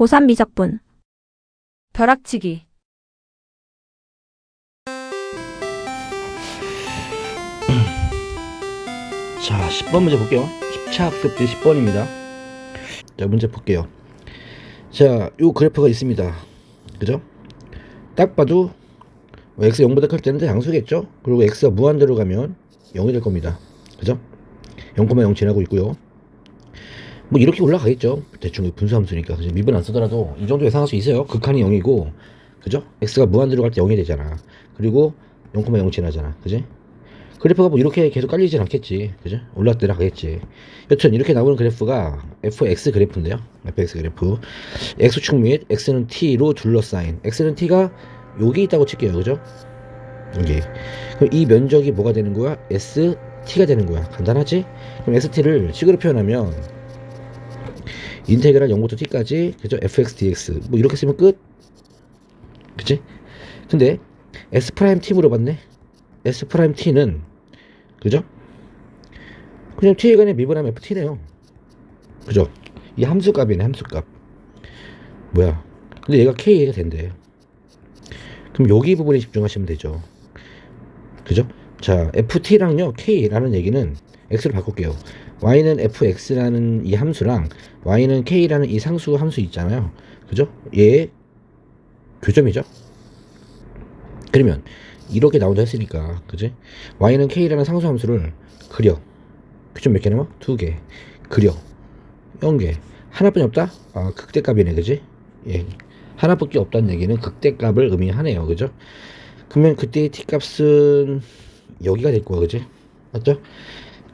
고3 미적분. 벼락치기. 자, 10번 문제 볼게요. 10차 학습지 10번입니다. 자, 문제 볼게요. 자, 요 그래프가 있습니다. 그죠? 딱 봐도 x 0보다 클 때는 다 양수겠죠? 그리고 x가 무한대로 가면 0이 될 겁니다. 그죠? 0,0 지나고 있고요. 뭐 이렇게 올라가겠죠. 대충 분수함수니까. 그죠? 미분 안 쓰더라도 이 정도 예상할 수 있어요. 극한이 0이고, 그죠? x가 무한대로 갈 때 0이 되잖아. 그리고 0,0 지나잖아. 그지? 그래프가 뭐 이렇게 계속 깔리진 않겠지. 그죠? 올라가겠지 가겠지. 여튼 이렇게 나오는 그래프가 fx 그래프인데요. fx 그래프. x축 및 x는 t로 둘러싸인. x는 t가 여기 있다고 칠게요. 그죠? 여기. 그럼 이 면적이 뭐가 되는 거야? st가 되는 거야. 간단하지? 그럼 st를 식으로 표현하면 인테그랄 0부터 t까지, 그죠? fx dx. 뭐 이렇게 쓰면 끝. 그치? 근데 s't 물어봤네. s''t는 그죠? 그냥 t에 관해 미분하면 ft네요. 그죠? 이 함수값이네. 함수값. 뭐야? 근데 얘가 k가 된대. 그럼 여기 부분에 집중하시면 되죠. 그죠? 자, ft랑요 k라는 얘기는 x로 바꿀게요. y는 fx라는 이 함수랑 y는 k라는 이 상수 함수 있잖아요. 그죠? 얘의 교점이죠. 그러면 이렇게 나온다 했으니까, 그지? y는 k라는 상수 함수를 그려. 교점 몇 개냐면? 2개. 그려. 0개. 하나뿐이 없다? 아, 극대값이네, 그지? 예. 하나밖에 없다는 얘기는 극대값을 의미하네요, 그죠? 그러면 그때의 t값은 여기가 될 거야, 그지? 맞죠?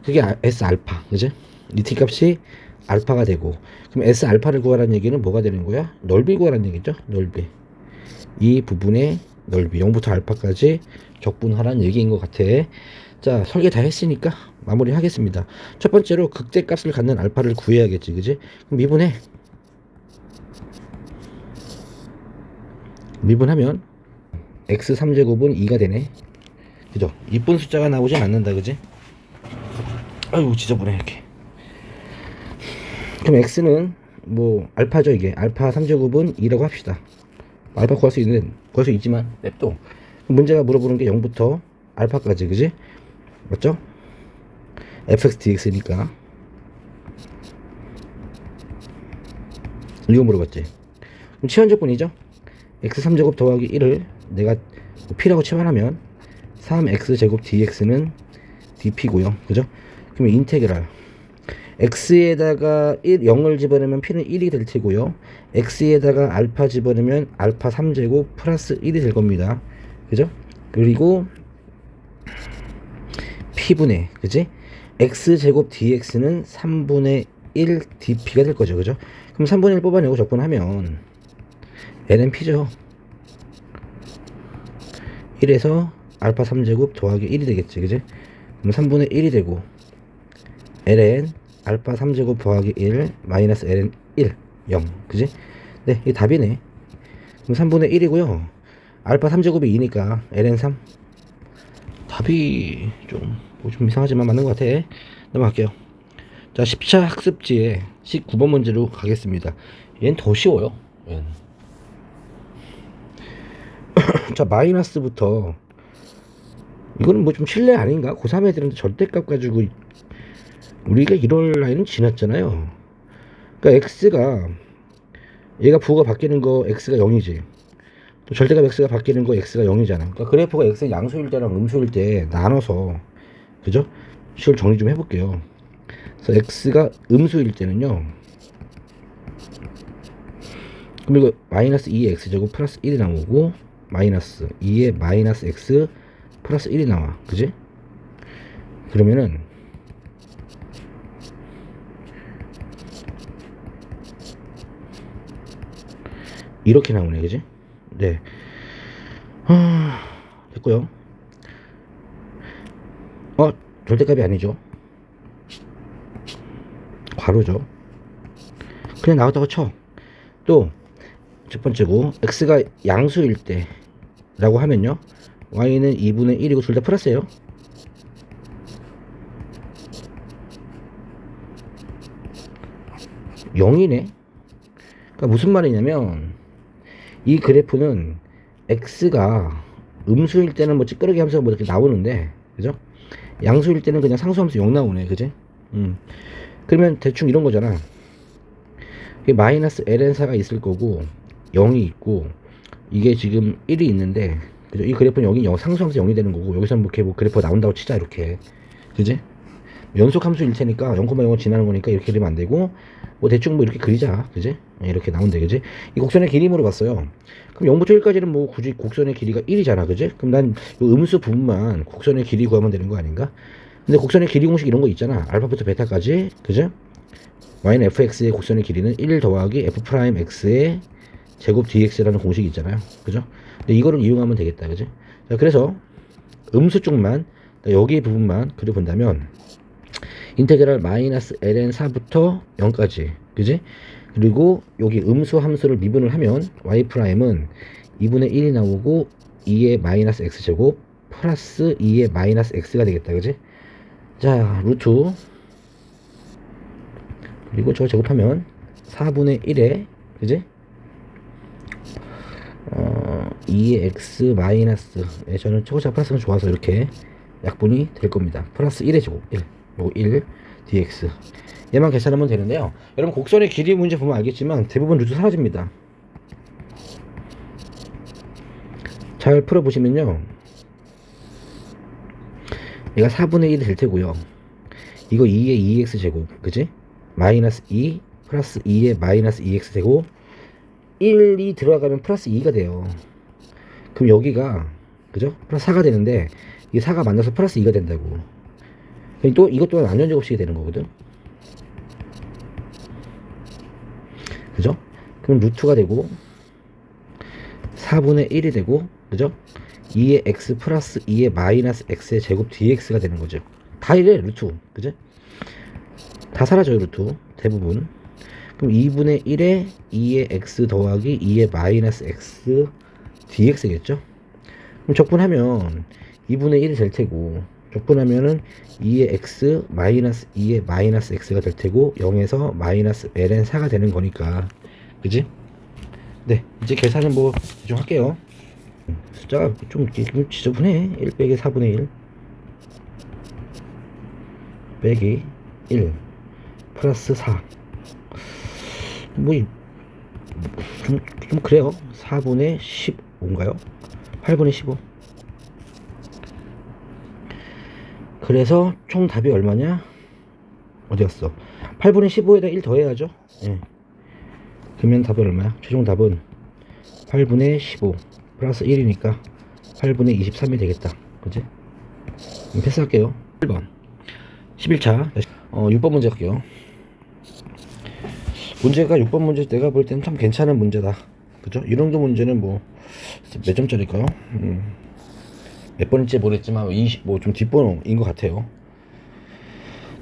그게 s 알파, 그지? 이 t값이 알파가 되고, 그럼 s 알파를 구하라는 얘기는 뭐가 되는 거야? 넓이 구하라는 얘기죠? 넓이. 이 부분의 넓이 0부터 알파까지 적분하라는 얘기인 것 같아. 자, 설계 다 했으니까 마무리 하겠습니다. 첫 번째로 극대값을 갖는 알파를 구해야겠지, 그지? 그럼 미분하면 x 3제곱은 2가 되네. 그죠? 이쁜 숫자가 나오진 않는다, 그지? 아이고, 지저분해 이렇게. 그럼 x는 뭐 알파죠. 이게 알파 3제곱은 2라고 합시다. 알파 구할 수 있지만 냅둬. 문제가 물어보는 게 0부터 알파까지, 그지? 맞죠? fx dx니까 이거 물어봤지. 그럼 치환조건이죠. x 3제곱 더하기 1을 내가 p라고 치환하면 3x 제곱 dx는 dp고요. 그죠? 그러면 인테그랄 x에다가 0을 집어넣으면 p는 1이 될 테고요. x에다가 알파 집어넣으면 알파 3제곱 플러스 1이 될 겁니다. 그죠? 그리고 p분의, 그지? x제곱 dx는 3분의 1 dp가 될 거죠. 그죠? 그럼 3분의 1 뽑아내고 적분하면 ln p죠. 1에서 알파 3제곱 더하기 1이 되겠지. 그지? 그럼 3분의 1이 되고 ln 알파 3제곱 더하기 1 마이너스 ln 1 0. 그지? 네, 이게 답이네. 그럼 3분의 1이고요. 알파 3제곱이 2니까 ln 3. 답이 좀 이상하지만 맞는 것 같아. 넘어갈게요. 자, 10차 학습지에 19번 문제로 가겠습니다. 얘는 더 쉬워요. 얘는. 자, 마이너스부터 이거는 뭐 좀 실례 아닌가? 고3 애들은 절대값 가지고 우리가 이럴 나이는 지났잖아요. 그러니까 x가 얘가 부호가 바뀌는 거 x가 0이지. 또 절대값 x가 바뀌는 거 x가 0이잖아. 그러니까 그래프가 x가 양수일 때랑 음수일 때 나눠서, 그죠? 식을 정리 좀 해볼게요. 그래서 x가 음수일 때는요. 그럼 이거 마이너스 2의 x제곱 플러스 1이 나오고 마이너스 2의 마이너스 x 플러스 1이 나와. 그지? 그러면은 이렇게 나오네. 그지? 네. 됐고요. 절대값이 아니죠. 괄호죠. 그냥 나왔다고 쳐. 또 첫 번째고 x가 양수일 때 라고 하면요, y는 2분의 1이고 둘 다 플러스예요. (0이네) 그러니까 무슨 말이냐면 이 그래프는 x가 음수일 때는 뭐 찌끄러기 함수가 뭐 이렇게 나오는데, 그죠? 양수일 때는 그냥 상수함수 0 나오네, 그지? 그러면 대충 이런 거잖아. 마이너스 ln사가 있을 거고 0이 있고 이게 지금 1이 있는데, 그죠? 이 그래프는 여기 상수함수 0이 되는 거고, 여기서는 뭐 이렇게 뭐 그래프가 나온다고 치자, 이렇게. 그지? 연속 함수일 테니까 0,0을 지나는 거니까 이렇게 그리면 안 되고, 뭐 대충 뭐 이렇게 그리자, 그지? 이렇게 나온대, 그지? 이 곡선의 길이 물어봤어요. 그럼 0부터 1까지는 뭐 굳이 곡선의 길이가 1이잖아, 그지? 그럼 난 이 음수 부분만 곡선의 길이 구하면 되는 거 아닌가? 근데 곡선의 길이 공식 이런 거 있잖아. 알파부터 베타까지, 그죠? y는 fx의 곡선의 길이는 1 더하기 f 프라임 x의 제곱 dx라는 공식이 있잖아요, 그죠? 근데 이거를 이용하면 되겠다, 그지? 자, 그래서 음수 쪽만, 여기 부분만 그려본다면 인테그랄 마이너스 ln 4부터 0까지, 그지? 그리고 여기 음수 함수를 미분을 하면 y 프라임은 2분의 1이 나오고 2의 마이너스 x제곱 플러스 2의 마이너스 x가 되겠다, 그지? 자, 루트, 그리고 저거 제곱하면 4분의 1에, 그지? 2의 x 마이너스, 저는 초고차 플러스가 좋아서 이렇게 약분이 될 겁니다. 플러스 1의 제곱, 1, 요거 1 dx. 얘만 계산하면 되는데요. 여러분 곡선의 길이 문제 보면 알겠지만 대부분 루트 사라집니다. 잘 풀어보시면요, 얘가 4분의 1이 될 테고요, 이거 2의 2x 제곱, 그지? 마이너스 2 플러스 2의 마이너스 2x 되고 1이 들어가면 플러스 2가 돼요. 그럼 여기가, 그죠? 플러스 4가 되는데 이 4가 만나서 플러스 2가 된다고. 또 이것 또한 안전제곱식이 되는 거거든, 그죠? 그럼 루트가 되고 4분의 1이 되고, 그죠? 2의 x 플러스 2의 마이너스 x의 제곱 dx가 되는 거죠. 다 이래, 루트, 그죠? 다 사라져요, 루트 대부분. 그럼 2분의 1에 2의 x 더하기 2의 마이너스 x dx겠죠? 그럼 적분하면 2분의 1이 될 테고, 적분하면은 2의 x 마이너스 2의 마이너스 x가 될 테고 0에서 마이너스 ln 4가 되는 거니까, 그지? 네, 이제 계산은 뭐 대충 할게요. 숫자가 좀 지저분해. 1 빼기 4분의 1 빼기 1 플러스 4, 뭐 좀 그래요. 4분의 15인가요? 8분의 15. 그래서 총 답이 얼마냐? 어디였어? 8분의 15에다 1 더해야죠. 예. 그러면 답이 얼마야? 최종 답은 8분의 15 플러스 1이니까 8분의 23이 되겠다, 그치? 패스할게요. 1번 11차 6번 문제 할게요. 문제가 6번 문제 내가 볼 때는 참 괜찮은 문제다, 그죠? 이 정도 문제는 뭐 몇 점짜리일까요? 몇 번일지 모르겠지만 20, 뭐 좀 뒷번호인 것 같아요.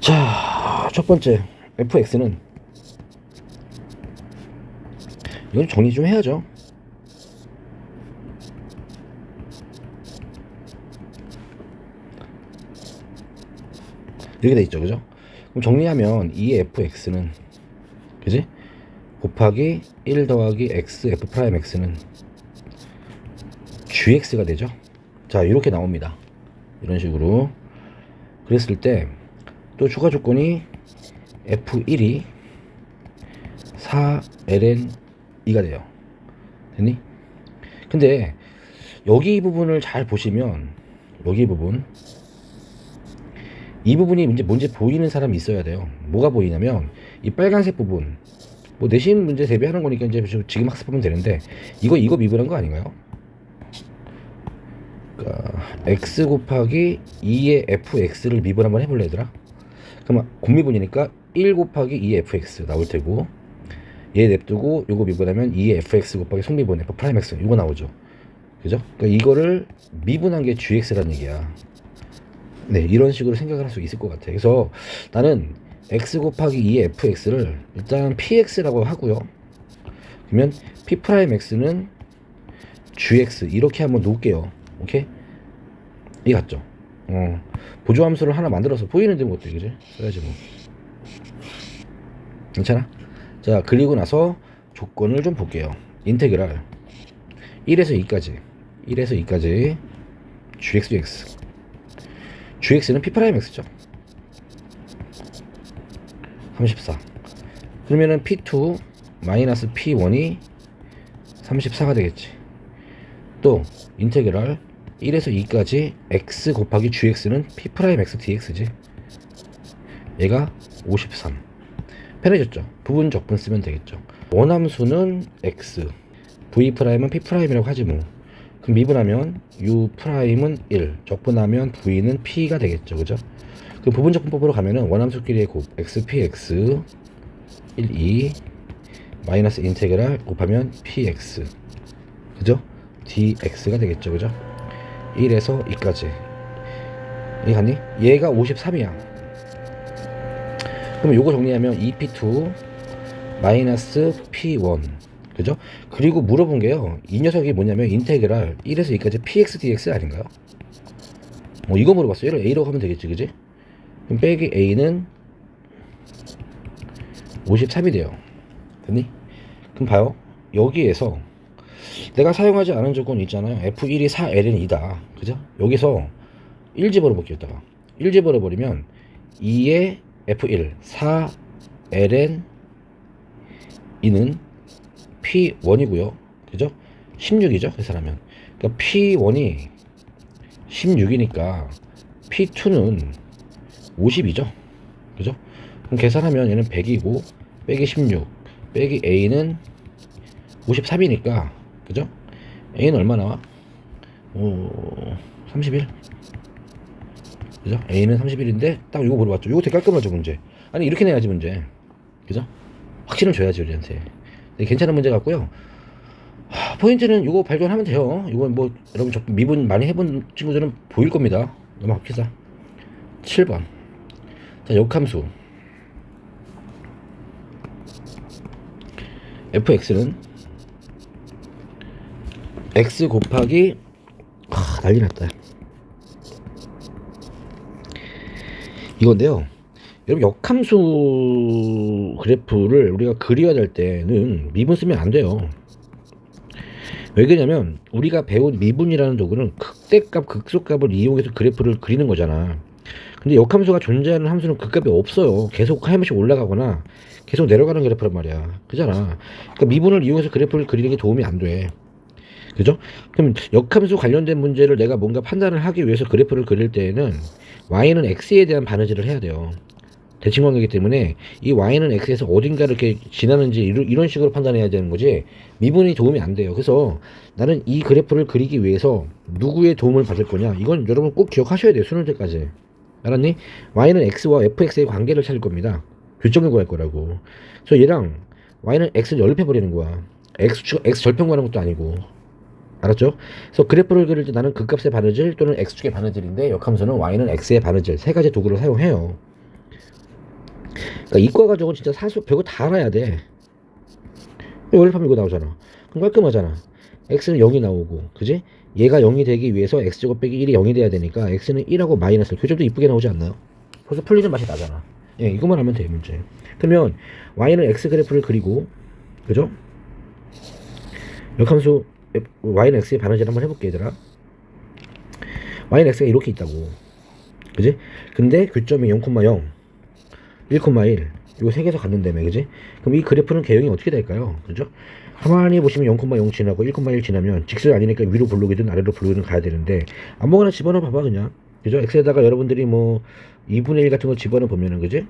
자, 첫 번째 fx는, 이건 정리 좀 해야죠. 이렇게 돼 있죠, 그죠? 그럼 정리하면 이 fx는, 그지? 곱하기 1 더하기 x f 프라임 x는 gx가 되죠. 자, 이렇게 나옵니다. 이런 식으로. 그랬을 때 또 추가 조건이 f1이 4ln 2가 돼요. 됐니? 근데 여기 이 부분을 잘 보시면, 여기 부분, 이 부분이 이제 뭔지 보이는 사람이 있어야 돼요. 뭐가 보이냐면 이 빨간색 부분, 뭐 내신 문제 대비하는 거니까 이제 지금 학습하면 되는데, 이거 미분한 거 아닌가요? 그러니까 x 곱하기 2의 fx를 미분 한번 해볼래, 얘들아? 그럼 곱미분이니까 1 곱하기 2의 fx 나올 테고, 얘 냅두고 요거 미분하면 2의 fx 곱하기 속미분 f 프라임 x, 이거 나오죠, 그죠? 그러니까 이거를 미분한 게 gx라는 얘기야. 네, 이런 식으로 생각을 할 수 있을 것 같아. 그래서 나는 x 곱하기 2의 fx를 일단 px라고 하고요, 그러면 p 프라임 x는 gx 이렇게 한번 놓을게요. 오케이? 이 같죠? 보조함수를 하나 만들어서 보이는데 뭐 어때, 그지? 그래야지 뭐. 괜찮아? 자, 그리고 나서 조건을 좀 볼게요. 인테그랄 1에서 2까지 gx dx. gx는 p'x죠. 34. 그러면은 p2 마이너스 p1이 34가 되겠지. 또 인테그랄 1에서 2까지 x 곱하기 gx는 p'x dx지. 얘가 53. 편해졌죠. 부분 적분 쓰면 되겠죠. 원함수는 x, v'은 p'이라고 하지 뭐. 그럼 미분하면 u'은 1, 적분하면 v는 p가 되겠죠. 그죠? 그 부분 적분법으로 가면은 원함수끼리의 곱 x, px 1, 2 마이너스 인테그랄 곱하면 px, 그죠? dx가 되겠죠. 그죠? 1에서 2까지. 이해 갔니? 얘가 53이야. 그럼 요거 정리하면 2p2 마이너스 p1, 그죠? 그리고 물어본 게요, 이 녀석이 뭐냐면 인테그랄 1에서 2까지 px dx 아닌가요? 이거 물어봤어요. 얘를 a라고 하면 되겠지, 그지? 그럼 빼기 a는 53이 돼요. 됐니? 그럼 봐요. 여기에서 내가 사용하지 않은 조건이 있잖아요. f1이 4ln 2다, 그죠? 여기서 1 집어넣어볼게요. 이따가 1 집어넣어버리면 2의 f1 4ln 2는 p1이고요. 그죠? 16이죠. 계산하면. 그러니까 p1이 16이니까 p2는 50이죠. 그죠? 그럼 계산하면 얘는 100이고 빼기 16 빼기 a는 53이니까, 그죠? a는 얼마 나와? 31. 그죠? a는 31인데 딱 이거 물어봤죠. 이거 되게 깔끔하죠, 문제. 아니 이렇게 내야지 문제. 그죠? 확신을 줘야지 우리한테. 네, 괜찮은 문제 같고요. 포인트는 이거 발견하면 돼요. 이건 뭐 여러분 미분 많이 해본 친구들은 보일 겁니다. 넘어갑시다. 7번. 자, 역함수 fx는 x 곱하기 난리 났다. 이건데요, 여러분 역함수 그래프를 우리가 그려야 될 때는 미분 쓰면 안 돼요. 왜 그러냐면 우리가 배운 미분이라는 도구는 극대값 극소값을 이용해서 그래프를 그리는 거잖아. 근데 역함수가 존재하는 함수는 그 값이 없어요. 계속 한 번씩 올라가거나 계속 내려가는 그래프란 말이야. 그잖아. 그러니까 미분을 이용해서 그래프를 그리는 게 도움이 안 돼. 그죠? 그럼 역함수 관련된 문제를 내가 뭔가 판단을 하기 위해서 그래프를 그릴 때에는 y는 x에 대한 바느질을 해야 돼요. 대칭관계이기 때문에 이 y는 x에서 어딘가 이렇게 지나는지 이런 식으로 판단해야 되는 거지, 미분이 도움이 안 돼요. 그래서 나는 이 그래프를 그리기 위해서 누구의 도움을 받을 거냐, 이건 여러분 꼭 기억하셔야 돼요. 수능 때까지. 알았니? y는 x와 fx의 관계를 찾을 겁니다. 교점을 구할 거라고. 그래서 얘랑 y는 x를 연립해 버리는 거야. x 절편 구하는 것도 아니고. 알았죠? 그래서 그래프를 그릴 때 나는 극값의 바느질 또는 x축의 바느질인데, 역함수는 y는 x의 바느질, 세 가지 도구를 사용해요. 그러니까 이과 과정은 진짜 사수 별거 다 알아야 돼. 연립하면 이거 나오잖아. 그럼 깔끔하잖아. x는 0이 나오고, 그지? 얘가 0이 되기 위해서 x제곱 빼기 1이 0이 돼야 되니까 x는 1하고 마이너스, 교점도 이쁘게 나오지 않나요? 벌써 풀리는 맛이 나잖아. 예, 이것만 하면 돼, 문제. 그러면 y는 x 그래프를 그리고, 그죠? 역함수 y는 x의 바느질 한번 해볼게, 얘들아. y는 x가 이렇게 있다고, 그지? 근데 교점이 0,0 1,1 요 세 개에서 갔는다며, 그지? 그럼 이 그래프는 개형이 어떻게 될까요? 그죠? 가만히 보시면 0,0 지나고 1,1 지나면 직선이 아니니까 위로 블록이든 아래로 블록이든 가야 되는데, 아무거나 집어넣어 봐봐 그냥. 그죠? x에다가 여러분들이 뭐 2분의 1 같은 거 집어넣어 보면은, 그지?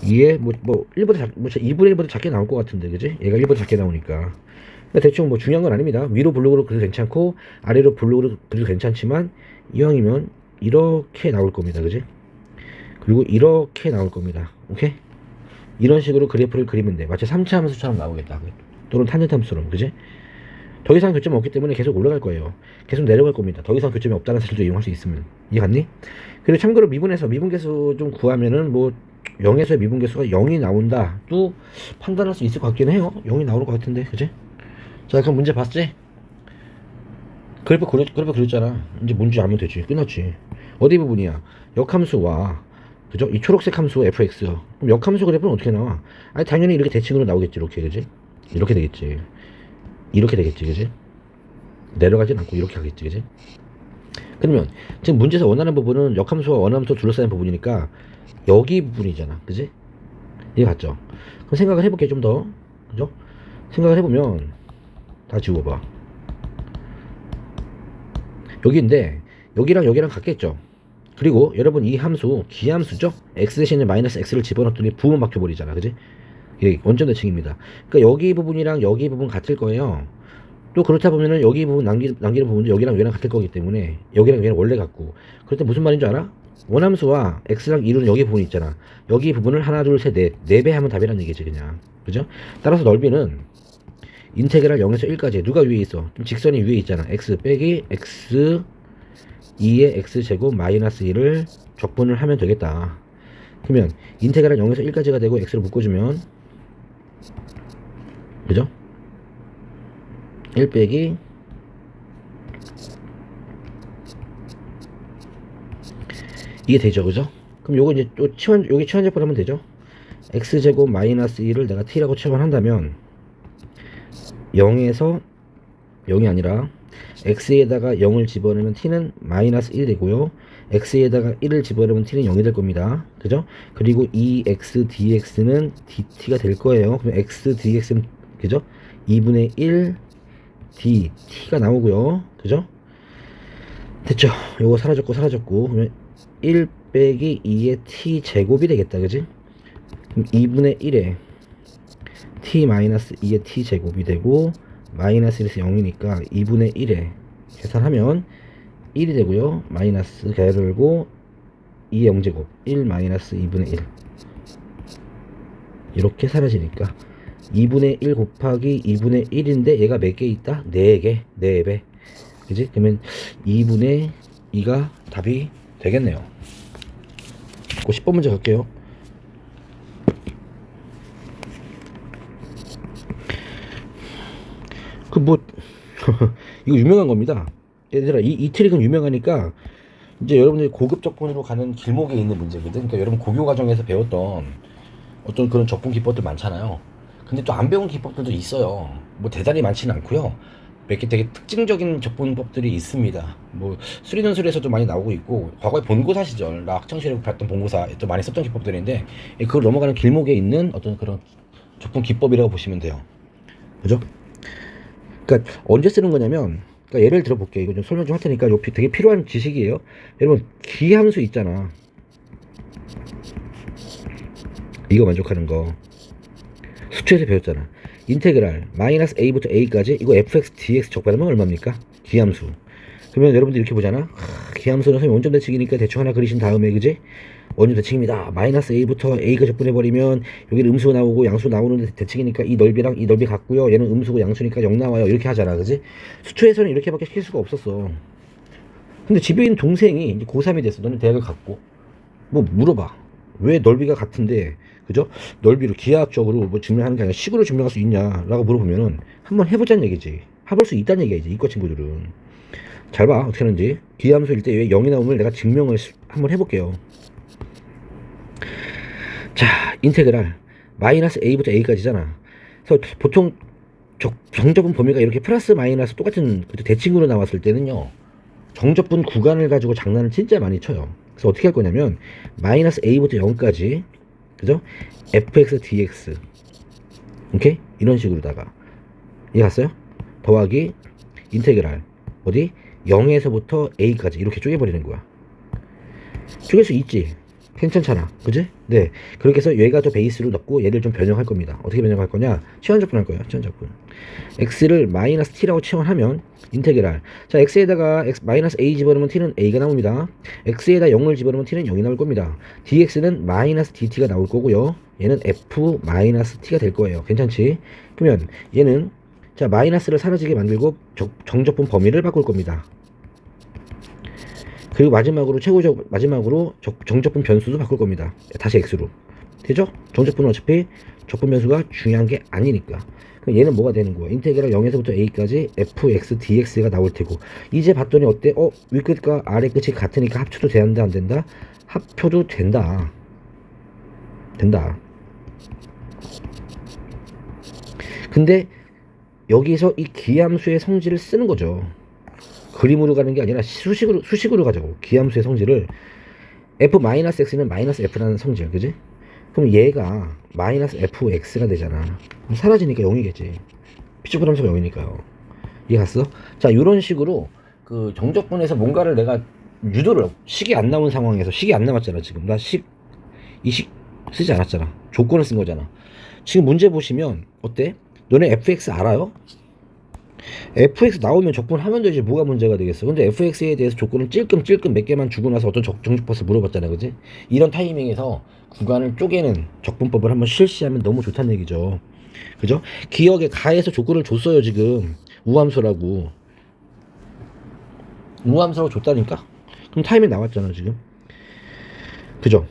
2에 뭐 1보다 2분의 1보다 작게 나올 것 같은데, 그지? 얘가 1보다 작게 나오니까. 대충 뭐 중요한 건 아닙니다. 위로 블록으로 그려도 괜찮고 아래로 블록으로 그려도 괜찮지만, 이왕이면 이렇게 나올 겁니다. 그지? 그리고 이렇게 나올 겁니다. 오케이? 이런 식으로 그래프를 그리면 돼. 마치 3차 함수처럼 나오겠다. 또는 탄젠트 함수처럼. 그지? 더 이상 교점이 없기 때문에 계속 올라갈 거예요. 계속 내려갈 겁니다. 더 이상 교점이 없다는 사실도 이용할 수 있으면. 이해 갔니? 그리고 참고로 미분계수 좀 구하면은 뭐 0에서 미분계수가 0이 나온다 또 판단할 수 있을 것 같긴 해요. 0이 나올 것 같은데. 그지? 자, 그럼 문제 봤지? 그래프 그렸잖아. 이제 문제 알면 되지. 끝났지. 어디 부분이야? 역함수와 그죠? 이 초록색 함수 fx. 그럼 역함수 그래프는 어떻게 나와? 아니 당연히 이렇게 대칭으로 나오겠지. 이렇게 그지? 이렇게 되겠지. 이렇게 되겠지. 그지? 내려가진 않고 이렇게 가겠지. 그지? 그러면 지금 문제에서 원하는 부분은 역함수와 원함수 둘러싸인 부분이니까 여기 부분이잖아. 그지? 이해 갔죠? 그럼 생각을 해볼게 좀 더. 그죠? 생각을 해보면 다 지워봐. 여기인데 여기랑 여기랑 같겠죠? 그리고 여러분 이 함수 기함수죠? x 대신에 마이너스 x를 집어넣었더니 부분 바뀌어버리잖아. 그지? 이게 원점 대칭입니다. 그러니까 여기 부분이랑 여기 부분 같을 거예요. 또 그렇다 보면은 여기 부분 남기는 부분도 여기랑 여기랑 같을 거기 때문에 여기랑 여기랑 원래 같고. 그럴 때 무슨 말인 줄 알아? 원함수와 x랑 이루는 여기 부분이 있잖아. 여기 부분을 하나 둘 셋 넷 4배 하면 답이라는 얘기지 그냥. 그죠? 따라서 넓이는 인테그랄 0에서 1까지 누가 위에 있어? 좀 직선이 위에 있잖아. x 빼기 x 2의 x제곱 마이너스 1을 적분을 하면 되겠다. 그러면 인테그랄 0에서 1까지가 되고 x를 묶어주면 그죠? 1 빼기 이게 되죠. 그죠? 그럼 요거 이제 또 여기 치환제법 하면 되죠? x제곱 마이너스 1을 내가 t라고 치환한다면 0에서 0이 아니라 x에다가 0을 집어넣으면 t는 마이너스 1이 되고요. x에다가 1을 집어넣으면 t는 0이 될 겁니다. 그죠? 그리고 2x dx는 dt가 될 거예요. 그럼 x dx는 그죠? 2분의 1 dt가 나오고요. 그죠? 됐죠? 요거 사라졌고 그러면 1 빼기 2의 t 제곱이 되겠다. 그지? 그럼 2분의 1에 t 마이너스 2의 t 제곱이 되고 마이너스 1에서 0이니까 2분의 1에 계산하면 1이 되고요. 마이너스 가로 열고 2의 0제곱 1 마이너스 2분의 1 이렇게 사라지니까 2분의 1 곱하기 2분의 1인데 얘가 몇 개 있다? 4개 4배 그지? 그러면 2분의 2가 답이 되겠네요. 그 10번 문제 갈게요. 이거 유명한 겁니다. 얘들아 이 트릭은 유명하니까 이제 여러분들이 고급 적분으로 가는 길목에 있는 문제거든. 그러니까 여러분 고교 과정에서 배웠던 어떤 그런 적분 기법들 많잖아요. 근데 또 안 배운 기법들도 있어요. 뭐 대단히 많지는 않고요. 몇 개 되게 특징적인 적분법들이 있습니다. 뭐 수리논술에서도 많이 나오고 있고 과거에 본고사 시절 나 학창시절에 봤던 본고사에 또 많이 썼던 기법들인데 그걸 넘어가는 길목에 있는 어떤 그런 적분 기법이라고 보시면 돼요. 그죠? 그러니까 언제 쓰는 거냐면 그러니까 예를 들어 볼게요. 이거 좀 설명 좀 할 테니까 이거 되게 필요한 지식이에요. 여러분 기함수 있잖아. 이거 만족하는 거 수초에서 배웠잖아. 인테그랄 마이너스 a부터 a까지 이거 fx dx 적분하면 얼마입니까? 기함수. 그러면 여러분들 이렇게 보잖아. 기함수는 선생님 원점 대칭이니까 대충 하나 그리신 다음에 그지? 원점 대칭입니다. 마이너스 a부터 a가 적분해버리면 여기는 음수가 나오고 양수 나오는데 대칭이니까 이 넓이랑 이 넓이 같고요. 얘는 음수고 양수니까 0 나와요. 이렇게 하잖아. 그지? 수초에서는 이렇게밖에 시킬 수가 없었어. 근데 집에 있는 동생이 이제 고3이 됐어. 너는 대학을 갔고 뭐 물어봐. 왜 넓이가 같은데 그죠? 넓이로 기하학적으로 뭐 증명하는 게 아니라 식으로 증명할 수 있냐라고 물어보면은 한번 해보자는 얘기지. 해볼 수 있다는 얘기야 이제 이과 친구들은. 잘 봐 어떻게 하는지. 기하함수일 때 왜 0이 나오면 내가 증명을 한번 해볼게요. 자 인테그랄 마이너스 a부터 a까지잖아. 그래서 보통 정적분 범위가 이렇게 플러스 마이너스 똑같은 대칭으로 나왔을 때는요 정적분 구간을 가지고 장난을 진짜 많이 쳐요. 그래서 어떻게 할 거냐면 마이너스 a부터 0까지 그죠? fx dx 오케이? 이런 식으로다가 이해 갔어요? 더하기 인테그랄 어디? 0에서부터 a까지 이렇게 쪼개버리는 거야. 쪼갤 수 있지? 괜찮잖아 그지? 네 그렇게 해서 얘가 더 베이스로 넣고 얘를 좀 변형할 겁니다. 어떻게 변형할 거냐? 치환적분 할 거예요. 치환적분 x를 마이너스 t라고 치환하면 인테그랄 자 x에다가 마이너스 a 집어넣으면 t는 a가 나옵니다. x에다 0을 집어넣으면 t는 0이 나올 겁니다. dx는 마이너스 dt가 나올 거고요. 얘는 f 마이너스 t가 될 거예요. 괜찮지? 그러면 얘는 자 마이너스를 사라지게 만들고 정적분 범위를 바꿀 겁니다. 그리고 마지막으로 마지막으로 정적분 변수도 바꿀 겁니다. 다시 x로 되죠? 정적분은 어차피 적분 변수가 중요한 게 아니니까. 그럼 얘는 뭐가 되는 거야? 인테그랄 0에서부터 a까지 fx dx가 나올 테고 이제 봤더니 어때? 위 끝과 아래 끝이 같으니까 합쳐도 되는데 안 된다? 합쳐도 된다. 된다. 근데 여기서 이 기함수의 성질을 쓰는 거죠. 그림으로 가는 게 아니라 수식으로 가자고. 기함수의 성질을 f-x는 마이너스 f라는 성질, 그지? 그럼 얘가 마이너스 fx가 되잖아. 그럼 사라지니까 0이겠지. 피축분 함수가 0이니까요. 이해 갔어? 자, 이런 식으로 그 정적분에서 뭔가를 내가 유도를, 식이 안 나온 상황에서, 식이 안 나왔잖아 지금. 이 식 쓰지 않았잖아. 조건을 쓴 거잖아. 지금 문제 보시면 어때? 너네 fx 알아요? fx 나오면 적분하면 되지. 뭐가 문제가 되겠어. 근데 fx에 대해서 조건을 찔끔찔끔 몇 개만 주고 나서 어떤 정적버스 물어봤잖아, 그지? 이런 타이밍에서 구간을 쪼개는 적분법을 한번 실시하면 너무 좋다는 얘기죠. 그죠? 기억에 가에서 조건을 줬어요. 지금 우함수라고 줬다니까. 그럼 타이밍 나왔잖아 지금. 그죠?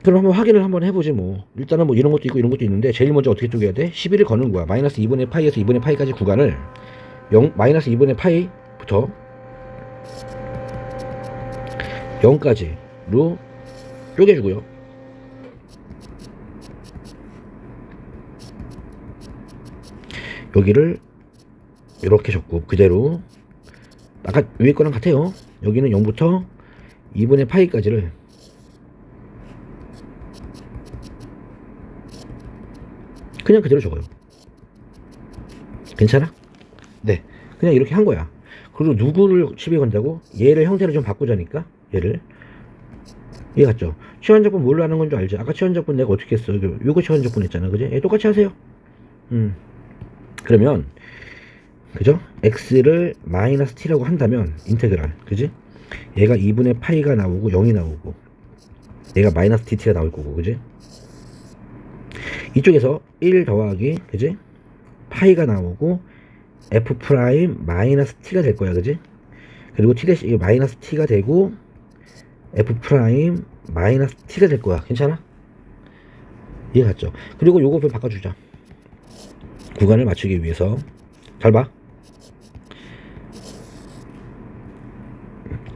그럼 한번 확인을 한번 해보지 뭐. 일단은 뭐 이런 것도 있고 이런 것도 있는데 제일 먼저 어떻게 쪼개야 돼? 11을 거는 거야. 마이너스 2분의 파이에서 2분의 파이까지 구간을 마이너스 2분의 파이부터 0까지로 쪼개주고요. 여기를 이렇게 적고 그대로 아까 위에 거랑 같아요. 여기는 0부터 2분의 파이까지를 그냥 그대로 적어요. 괜찮아? 네, 그냥 이렇게 한 거야. 그리고 누구를 시비에 건다고? 얘를 형태를 좀 바꾸자니까. 얘를 이해 갔죠? 치환적분 뭘로 하는 건 줄 알지? 아까 치환적분 내가 어떻게 했어? 요거 치환적분 했잖아, 그지? 얘 똑같이 하세요. 그러면 그죠? x를 마이너스 t라고 한다면 인테그랄, 그지? 얘가 2분의 파이가 나오고 0이 나오고 얘가 마이너스 t가 나올 거고, 그지? 이쪽에서 1 더하기, 그지? 파이가 나오고 f 프라임 마이너스 t가 될 거야, 그지? 그리고 t 대신 마이너스 t가 되고 f 프라임 마이너스 t가 될 거야. 괜찮아? 이해 갔죠? 그리고 요거 좀 바꿔주자. 구간을 맞추기 위해서 잘 봐.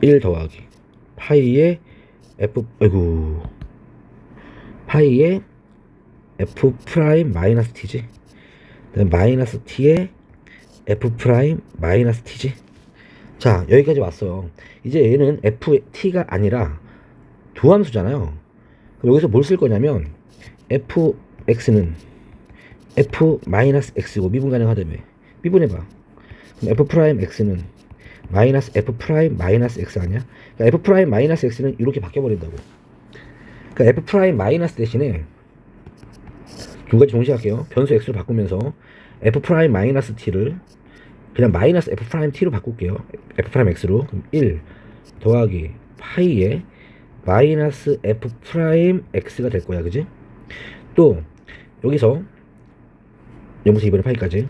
1 더하기 파이의 파이의 f 프라임 마이너스 t지. 마이너스 t의 f 프라임 마이너스 t지. 자, 여기까지 왔어요. 이제 얘는 ft가 아니라 두함수잖아요. 그럼 여기서 뭘 쓸 거냐면 fx는 f 마이너스 x고 미분 가능하다며. 미분해봐. 그럼 f 프라임 x는 마이너스 f 프라임 마이너스 x 아니야? 그러니까 f 프라임 마이너스 x는 이렇게 바뀌어버린다고. 그러니까 f 프라임 마이너스 대신에 두 가지 동시에 할게요. 변수 x로 바꾸면서 f 프라임 마이너스 t를 그냥 마이너스 f 프라임 t로 바꿀게요. f 프라임 x로. 그럼 1 더하기 파이에 마이너스 f 프라임 x가 될 거야, 그지? 또 여기서 0부터 2분의 파이까지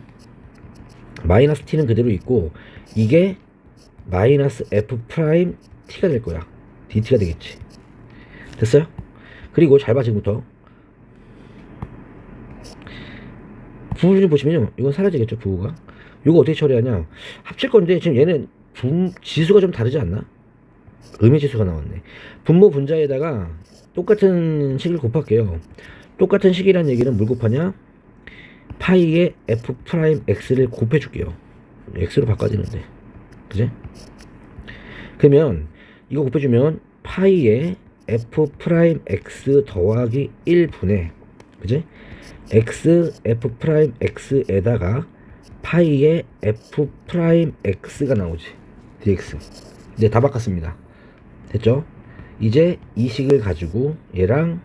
마이너스 t는 그대로 있고 이게 마이너스 f 프라임 t가 될 거야. dt가 되겠지. 됐어요? 그리고 잘 봐. 지금부터 부호 좀 보시면요, 이건 사라지겠죠. 부호가. 이거 어떻게 처리하냐, 합칠 건데 지금 얘는 지수가 좀 다르지 않나? 의미 지수가 나왔네. 분모 분자에다가 똑같은 식을 곱할게요. 똑같은 식이란 얘기는 뭘 곱하냐, 파이의 f 프라임 x를 곱해줄게요. x로 바꿔지는데, 그지? 그러면 이거 곱해주면 파이의 f 프라임 x 더하기 1분의, 그지? x f 프라임 x에다가 파이의 f 프라임 x가 나오지. dx. 이제 다 바꿨습니다. 됐죠? 이제 이 식을 가지고 얘랑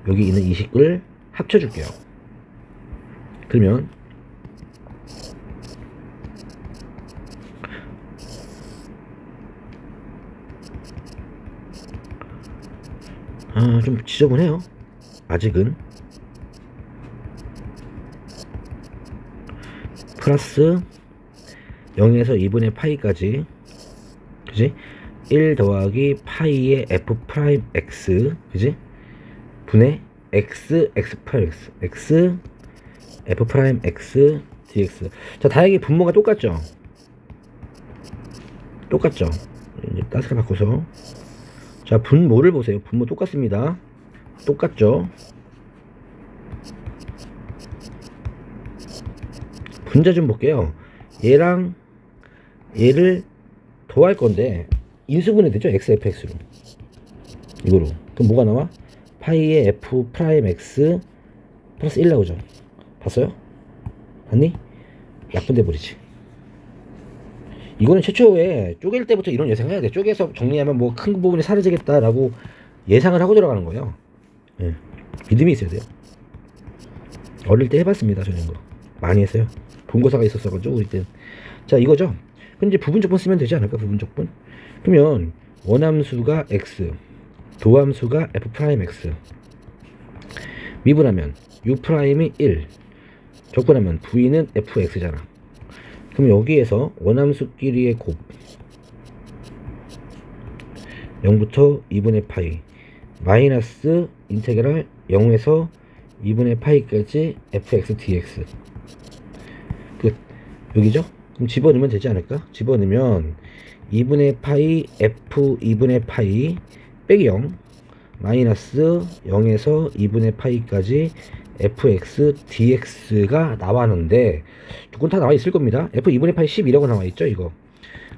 여기 있는 이 식을 합쳐줄게요. 그러면 좀 지저분해요. 아직은. 플러스 0에서 2분의 파이까지, 그지? 1 더하기 파이의 f 프라임 x, 그지? 분의 x 프라임 x f 프라임 x dx. 자, 다행히 분모가 똑같죠? 똑같죠? 이제 따스게 바꿔서, 자, 분모를 보세요. 분모 똑같습니다. 똑같죠? 분자 좀 볼게요. 얘랑 얘를 더할 건데 인수분해 되죠? x fx로 이거로. 그럼 뭐가 나와? 파이의 f 프라임 x 플러스 1 나오죠. 봤어요? 봤니? 약분돼 버리지. 이거는 최초에 쪼갤 때부터 이런 예상을 해야 돼. 쪼개서 정리하면 뭐 큰 부분이 사라지겠다라고 예상을 하고 들어가는 거예요. 예. 믿음이 있어야 돼요. 어릴 때 해봤습니다. 저는 이거 많이 했어요. 본고사가 있었어가지고 우리 때. 자, 이거죠. 그럼 이제 부분적분 쓰면 되지 않을까? 부분적분. 그러면 원함수가 x, 도함수가 f 프라임 x. 미분하면 u 프라임이 1. 적분하면 v는 fx잖아. 그럼 여기에서 원함수끼리의 곱 0부터 2분의 파이 마이너스 인테그랄 0에서 2분의 파이까지 fx dx 끝. 여기죠? 그럼 집어넣으면 되지 않을까? 집어넣으면 2분의 파이 f 2분의 파이 빼기 0 마이너스 0에서 2분의 파이까지 fx dx가 나왔는데 이건 다 나와 있을 겁니다. f 2분의 파이 12라고 나와 있죠, 이거.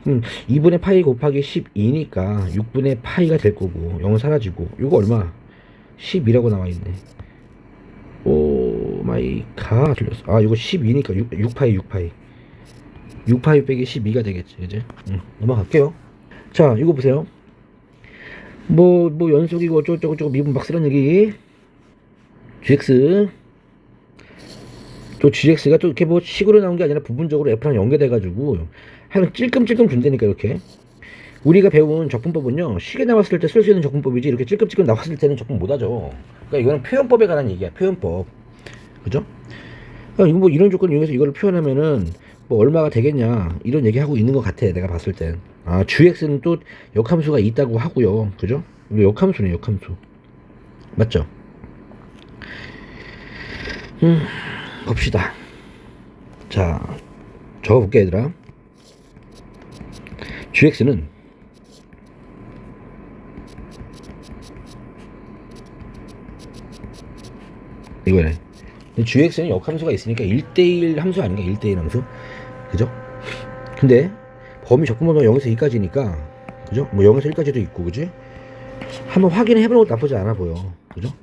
2분의 파이 곱하기 12니까 6분의 파이가 될 거고 0은 사라지고 이거 얼마? 12라고 나와 있네. 오 마이 갓. 틀렸어. 아 이거 12니까 6파이 6파이 빼기 12가 되겠지, 그지? 넘어갈게요. 자, 이거 보세요. 뭐 연속이고 어쩌고저쩌고 미분 막 쓰는 얘기. gx 또 gx가 또 이렇게 뭐 식으로 나온 게 아니라 부분적으로 f랑 연계돼가지고 하여튼 찔끔찔끔 준다니까. 이렇게 우리가 배운 적분법은요, 식에 나왔을 때 쓸 수 있는 적분법이지 이렇게 찔끔찔끔 나왔을 때는 적분 못하죠. 그러니까 이거는 표현법에 관한 얘기야. 표현법. 그죠? 그러니까 이거 뭐 이런 조건을 이용해서 이거를 표현하면은 뭐 얼마가 되겠냐 이런 얘기하고 있는 것 같아, 내가 봤을 땐. 아, gx는 또 역함수가 있다고 하고요. 그죠? 이거 역함수네, 역함수. 맞죠? 봅시다. 자, 적어볼게, 얘들아. gx는 이거네. gx는 역함수가 있으니까 1대1 함수 아닌가? 1대1 함수. 그죠? 근데 범위 적분법은 0에서 2까지니까 그죠? 뭐 0에서 1까지도 있고, 그지? 한번 확인해 보는 것도 나쁘지 않아 보여. 그죠?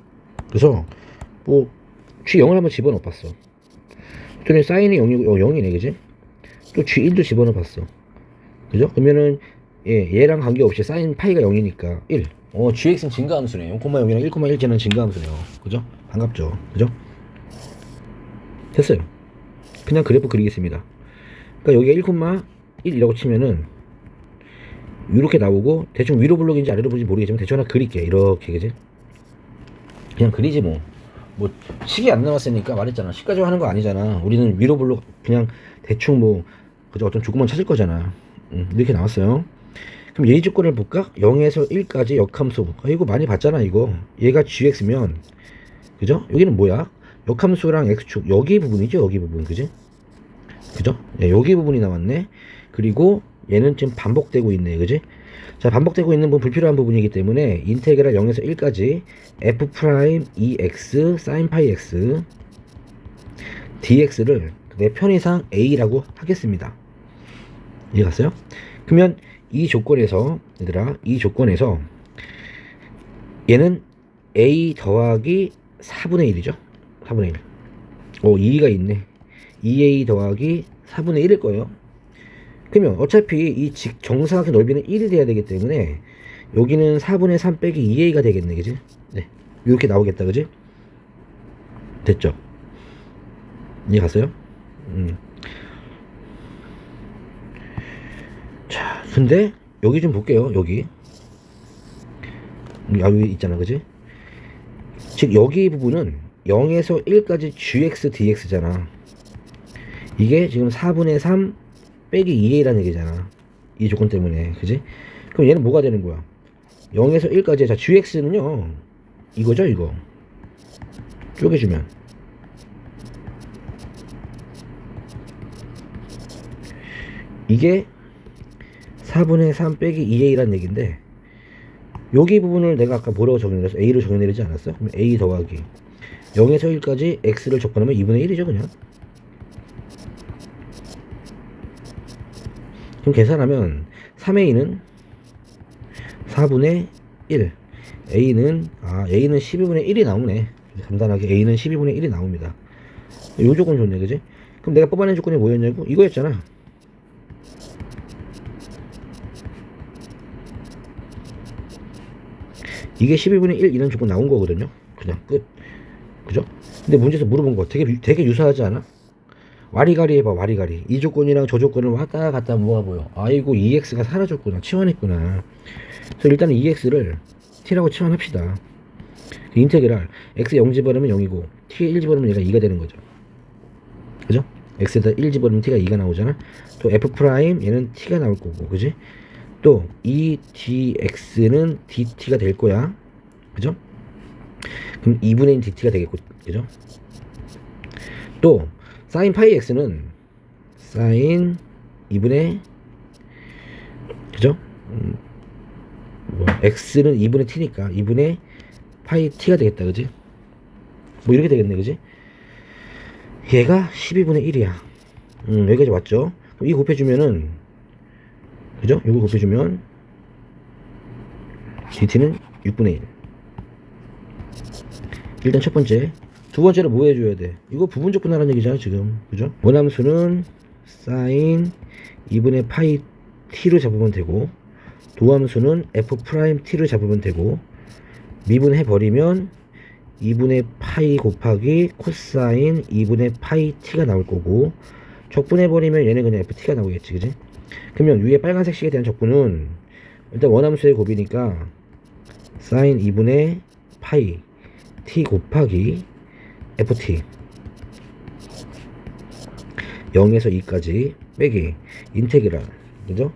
그래서 뭐 g0을 한번 집어넣어 봤어. 그랬더니 사인이 0이네, 그지? 또 g1도 집어넣어 봤어. 그죠? 그러면은 얘랑 관계없이 사인 파이가 0이니까 1. gx는 증가함수네. 0,0이랑 1,1째는 증가함수네요. 그죠? 반갑죠? 그죠? 됐어요. 그냥 그래프 그리겠습니다. 그러니까 여기가 1,1이라고 치면은 이렇게 나오고, 대충 위로 블록인지 아래로 블록인지 모르겠지만 대충 하나 그릴게. 이렇게, 그지? 그냥 그리지 뭐 식이 안 나왔으니까. 말했잖아, 식 가지고 하는 거 아니잖아. 우리는 위로 블록 그냥 대충 뭐 그저 어떤 조건만 찾을 거잖아. 이렇게 나왔어요. 그럼 예의 조건을 볼까? 0에서 1까지 역함수. 이거 많이 봤잖아. 이거 얘가 gx면, 그죠? 여기는 뭐야? 역함수랑 x축 여기 부분이죠. 여기 부분, 그지? 그죠? 네, 여기 부분이 나왔네. 그리고 얘는 지금 반복되고 있네, 그지? 자, 반복되고 있는 부분, 불필요한 부분이기 때문에 인테그랄 0에서 1까지 f 프라임 2x sin 파이 x dx를 내 편의상 a라고 하겠습니다. 이해갔어요? 그러면 이 조건에서, 얘들아, 이 조건에서 얘는 a 더하기 4분의 1이죠. 4분의 1. 2가 있네. 2a 더하기 4분의 1일 거예요. 그러면 어차피 이 정사각의 넓이는 1이 돼야 되기 때문에 여기는 4분의 3 빼기 2a가 되겠네, 그지? 네, 이렇게 나오겠다, 그지? 됐죠? 이해 갔어요? 자, 근데 여기 좀 볼게요. 여기 있잖아, 그지? 즉 여기 부분은 0에서 1까지 gx dx잖아. 이게 지금 4분의 3 빼기 2a라는 얘기잖아. 이 조건 때문에, 그지? 그럼 얘는 뭐가 되는 거야? 0에서 1까지. 자, gx는요 이거죠, 이거 쪼개주면 이게 4분의 3 빼기 2a라는 얘기인데, 여기 부분을 내가 아까 뭐라고 적용해서 a로 적용내리지 않았어? 그럼 a 더하기 0에서 1까지 x를 적분하면 2분의 1이죠, 그냥. 그럼 계산하면 3a는 4분의 1, A는 12분의 1이 나오네. 간단하게 A는 12분의 1이 나옵니다. 요 조건 좋네, 그지? 그럼 내가 뽑아낸 조건이 뭐였냐고? 이거였잖아. 이게 12분의 1 이런 조건 나온 거거든요. 그냥 끝. 그죠? 근데 문제에서 물어본 거 되게 유사하지 않아? 와리가리 해봐, 와리가리. 이 조건이랑 저 조건을 왔다 갔다 모아보여. 아이고, EX가 사라졌구나. 치환했구나. 그래서 일단은 EX를 T라고 치환합시다. 인테그랄 X 0 집어넣으면 0이고 T에 1 집어넣으면 얘가 2가 되는 거죠. 그죠? X에다 1 집어넣으면 T가 2가 나오잖아. 또 F 프라임 얘는 T가 나올 거고, 그지? 또 이 dx는 dt가 될 거야. 그죠? 그럼 2분의 1 dt가 되겠고, 그죠? 또 sin 파이 x는 sin 2분의, 그죠? x는 2분의 t니까 2분의 파이 t가 되겠다, 그지? 뭐 이렇게 되겠네, 그지? 얘가 12분의 1이야. 여기까지 왔죠? 그럼 이 곱해주면은, 그죠? 이거 곱해주면 dt는 6분의 1. 일단 첫 번째. 두 번째는 뭐 해줘야 돼? 이거 부분적 분할하는 얘기잖아, 지금. 그죠? 원함수는 sin 2분의 파이 t로 잡으면 되고, 도함수는 f 프라임 t로 잡으면 되고, 미분해 버리면 2분의 파이 곱하기 코사인 2분의 파이 t가 나올 거고, 적분해 버리면 얘는 그냥 ft가 나오겠지, 그지? 그러면 위에 빨간색 식에 대한 적분은 일단 원함수의 곱이니까 sin 2분의 파이 t 곱하기 ft 0에서 2까지 빼기 인테그랄, 그죠?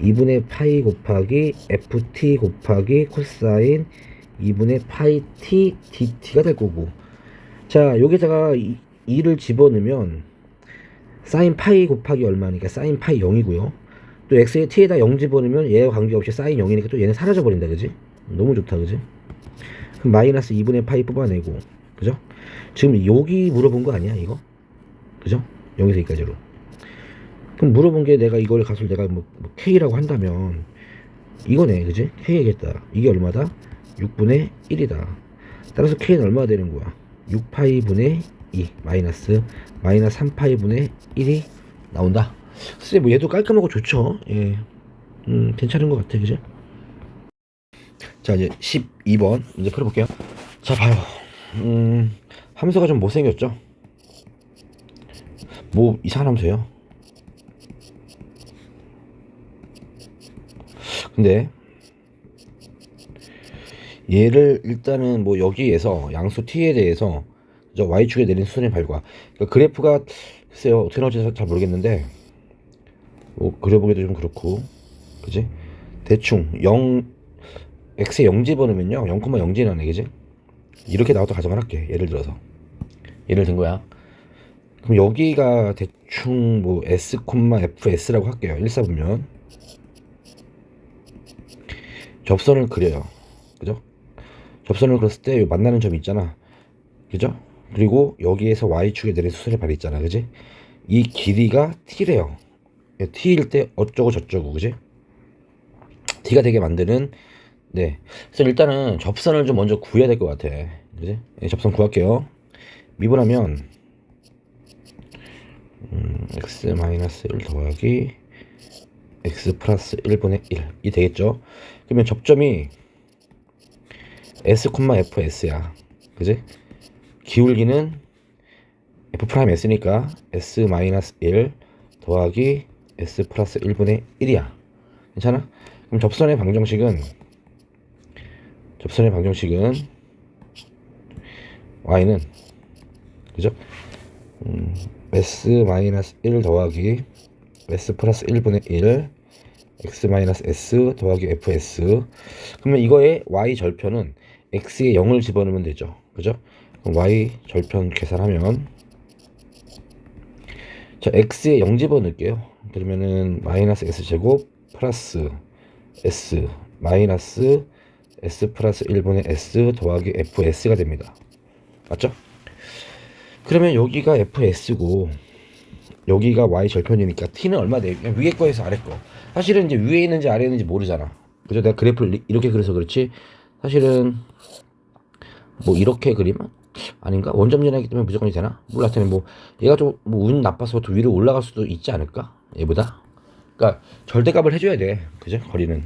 2분의 파이 곱하기 ft 곱하기 코사인 2분의 파이 t dt가 될 거고, 자 여기다가 2를 집어넣으면 사인 파이 곱하기 얼마니까 사인 파이 0이고요. 또 x에 t에다 0 집어넣으면 얘와 관계없이 사인 0이니까 또 얘는 사라져 버린다, 그지? 너무 좋다, 그지? 그럼 마이너스 2분의 파이 뽑아내고, 그죠? 지금 여기 물어본 거 아니야, 이거? 그죠? 여기서 여기까지로. 그럼 물어본 게 내가 이걸 값을 내가 뭐 k라고 한다면 이거네, 그지? k겠다. 이게 얼마다? 6분의 1이다. 따라서 k는 얼마나 되는 거야? 6파이분의 2 마이너스 3파이분의 1이 나온다. 글쎄 뭐 얘도 깔끔하고 좋죠. 예. 괜찮은 것 같아, 그지? 자 이제 12번 이제 풀어볼게요. 자 봐요. 함수가 좀 못생겼죠? 뭐 이상한 함수예요. 근데 얘를 일단은 뭐 여기에서 양수 t에 대해서 저 y축에 내린 수선의 발과, 그러니까 그래프가 글쎄요 어떻게 나올지 잘 모르겠는데 뭐 그려보기도 좀 그렇고, 그지? 대충 0 x에 0 집어넣으면요 0,0이 나네, 그지? 이렇게 나와도 가정을 할게. 예를 들어서 예를 든 거야. 그럼 여기가 대충 뭐 s, fs라고 할게요. 1사보면 접선을 그려요, 그죠? 접선을 그렸을 때 만나는 점이 있잖아, 그죠? 그리고 여기에서 y축에 내린 수선의 발이 있잖아, 그지? 이 길이가 t래요. t일 때 어쩌고 저쩌고, 그지? t가 되게 만드는, 네. 그래서 일단은 접선을 좀 먼저 구해야 될 것 같아, 그지? 네, 접선 구할게요. 미분하면 x-1 더하기 x 플러스 1분의 1이 되겠죠? 그러면 접점이 s, fs야, 그지? 기울기는 f 프라임 s니까 s-1 더하기 s 플러스 1분의 1이야. 괜찮아? 그럼 접선의 방정식은 y는, 그죠? s-1 더하기 s 플러스 1분의 1 x-s 더하기 fs. 그러면 이거의 y 절편은 x에 0을 집어넣으면 되죠, 그죠? 그럼 y 절편 계산하면, 자 x에 0 집어넣을게요. 그러면은 마이너스 s제곱 플러스 s 마이너스 s 플러스 1분의 s 더하기 fs가 됩니다. 맞죠? 그러면 여기가 fs고 여기가 y 절편이니까 t는 얼마 돼? 그냥 위에 거에서 아래 거. 사실은 이제 위에 있는지 아래에 있는지 모르잖아. 그죠? 내가 그래프를 이렇게 그려서 그렇지. 사실은 뭐 이렇게 그리면 아닌가? 원점 전하기 때문에 무조건이 되나? 몰라. 하여튼 뭐 얘가 좀 뭐 운 나빠서 더 위로 올라갈 수도 있지 않을까? 얘보다. 그러니까 절대값을 해줘야 돼. 그죠? 거리는.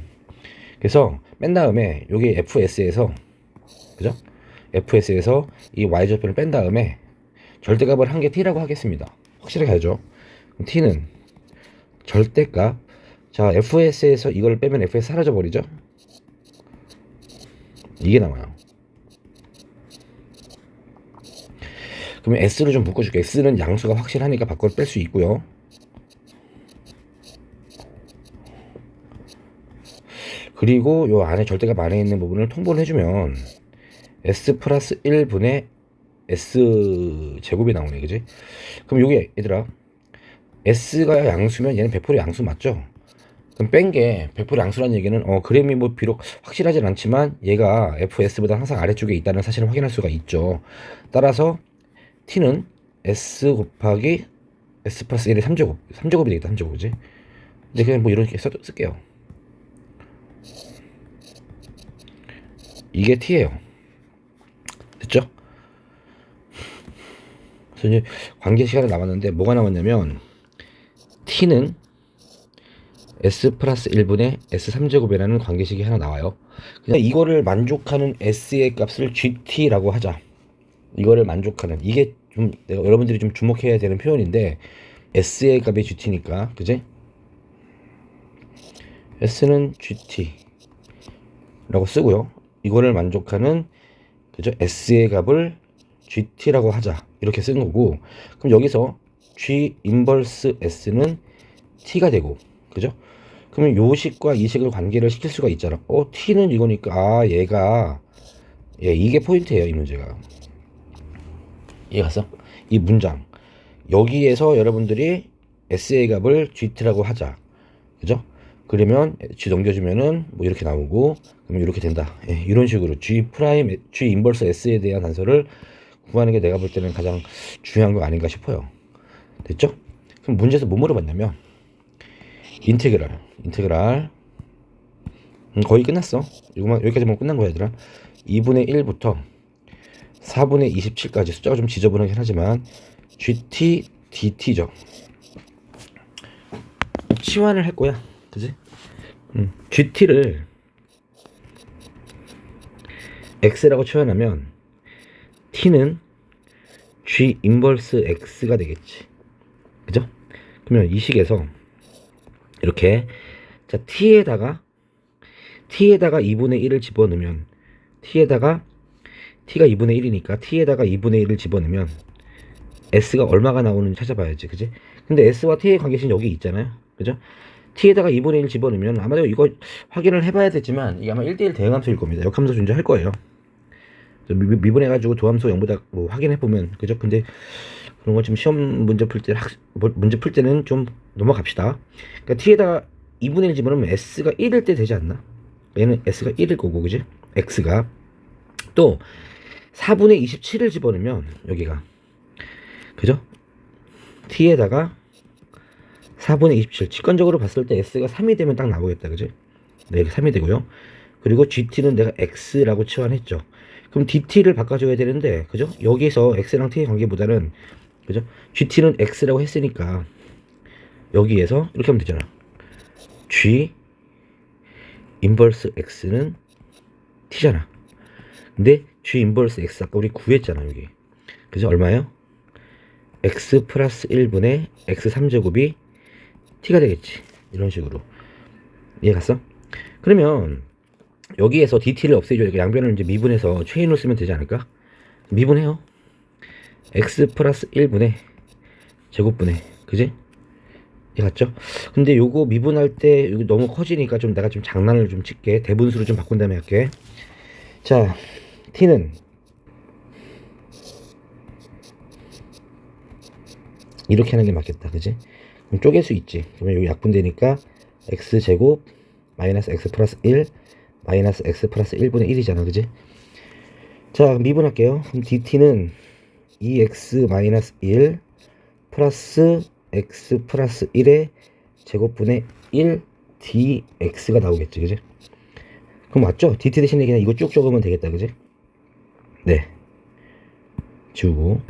그래서 맨 다음에 여기 fs에서 그죠? fs에서 이 y 절편을 뺀 다음에 절대값을 한 개 t라고 하겠습니다. 확실하게 하죠. t는 절대값. 자, fs에서 이걸 빼면 fs 사라져 버리죠. 이게 나와요. 그러면 s를 좀 묶어줄게. s는 양수가 확실하니까 밖으로 뺄 수 있고요. 그리고 요 안에 절대값 안에 있는 부분을 통보를 해주면 s 플러스 1분의 s 제곱이 나오네. 그지? 그럼 요게 얘들아 s가 양수면 얘는 100% 양수 맞죠? 그럼 뺀 게 100% 양수라는 얘기는 그램이 뭐 비록 확실하진 않지만 얘가 fs보다 항상 아래쪽에 있다는 사실을 확인할 수가 있죠. 따라서 t는 s 곱하기 s 플러스 1의 3제곱이 되겠다. 3제곱. 그지? 근데 그냥 뭐 이렇게 쓸게요. 이게 t예요. 됐죠? 그래서 이제 관계 시간이 남았는데 뭐가 남았냐면 t는 s 플러스 1분의 s 3제곱이라는 관계식이 하나 나와요. 그냥 이거를 만족하는 s의 값을 gt라고 하자. 이거를 만족하는, 이게 좀 내가 여러분들이 좀 주목해야 되는 표현인데 s의 값이 gt니까 그지? s는 gt 라고 쓰고요. 이거를 만족하는 그죠? s의 값을 gt라고 하자. 이렇게 쓴 거고, 그럼 여기서 g 인버스 s는 t가 되고, 그죠? 그러면 요 식과 이 식을 관계를 시킬 수가 있잖아. t는 이거니까 얘가 이게 포인트예요. 이 문제가. 이해갔어? 이 문장 여기에서 여러분들이 s의 값을 gt라고 하자. 그죠? 그러면 g 넘겨주면은 뭐 이렇게 나오고, 그러면 이렇게 된다. 이런 식으로 g 인버스 s에 대한 단서를 구하는 게 내가 볼 때는 가장 중요한 거 아닌가 싶어요. 됐죠? 그럼 문제에서 뭐 물어봤냐면 인테그랄 거의 끝났어. 여기까지만 끝난 거야 얘들아. 2분의 1부터 4분의 27까지 숫자가 좀 지저분하긴 하지만 gt dt죠. 치환을 할 거야. 그지? gt를 x라고 치환하면 t는 g 인버스 x가 되겠지. 그죠? 그러면 이 식에서 이렇게 자 t에다가 2분의 1을 집어넣으면 t가 2분의 1이니까 t에다가 2분의 1을 집어넣으면 s가 얼마가 나오는지 찾아봐야지. 그지? 근데 s와 t의 관계식 여기 있잖아요. 그죠? t에다가 2분의 1 집어넣으면 아마도 이거 확인을 해봐야 되지만 이게 아마 1대1 대응함수일 겁니다. 역함수 존재할 거예요. 미분해가지고 도함수 0보다 뭐 확인해보면, 그죠? 근데 그런 거 지금 시험 문제 풀 때는 좀 넘어갑시다. 그러니까 t에다가 2분의 1 집어넣으면 s가 1일 때 되지 않나? 얘는 s가 1일 거고, 그지? x가 또 4분의 27을 집어넣으면 여기가, 그죠? t에다가 4분의 27 직관적으로 봤을 때 s가 3이 되면 딱 나오겠다. 그지? 네, 3이 되고요. 그리고 gt는 내가 x라고 치환했죠. 그럼 dt를 바꿔줘야 되는데, 그죠? 여기서 x랑 t의 관계보다는, 그죠? gt는 x라고 했으니까 여기에서 이렇게 하면 되잖아. g 인버스 x는 t잖아. 근데 g 인버스 x 아까 우리 구했잖아. 여기 그죠? 얼마예요? x 플러스 1분의 x 3제곱이 t가 되겠지. 이런 식으로. 이해 갔어? 그러면 여기에서 dt를 없애줘야 양변을 이제 미분해서 체인으로 쓰면 되지 않을까? 미분해요. x 플러스 1분의 제곱분의, 그지? 이해 갔죠? 근데 요거 미분할 때 이거 너무 커지니까 좀 내가 좀 장난을 좀 칠게. 대분수로 좀 바꾼 다음에 할게. 자, t는 이렇게 하는 게 맞겠다. 그지? 그럼 쪼갤 수 있지. 그러면 여기 약분되니까 x제곱 마이너스 x 플러스 1 마이너스 x 플러스 1분의 1이잖아. 그지? 자, 미분할게요. 그럼 dt는 2x 마이너스 1 플러스 x 플러스 1의 제곱분의 1 dx가 나오겠지, 그지? 그럼 맞죠? dt 대신에 그냥 이거 쭉 적으면 되겠다, 그지? 네. 지우고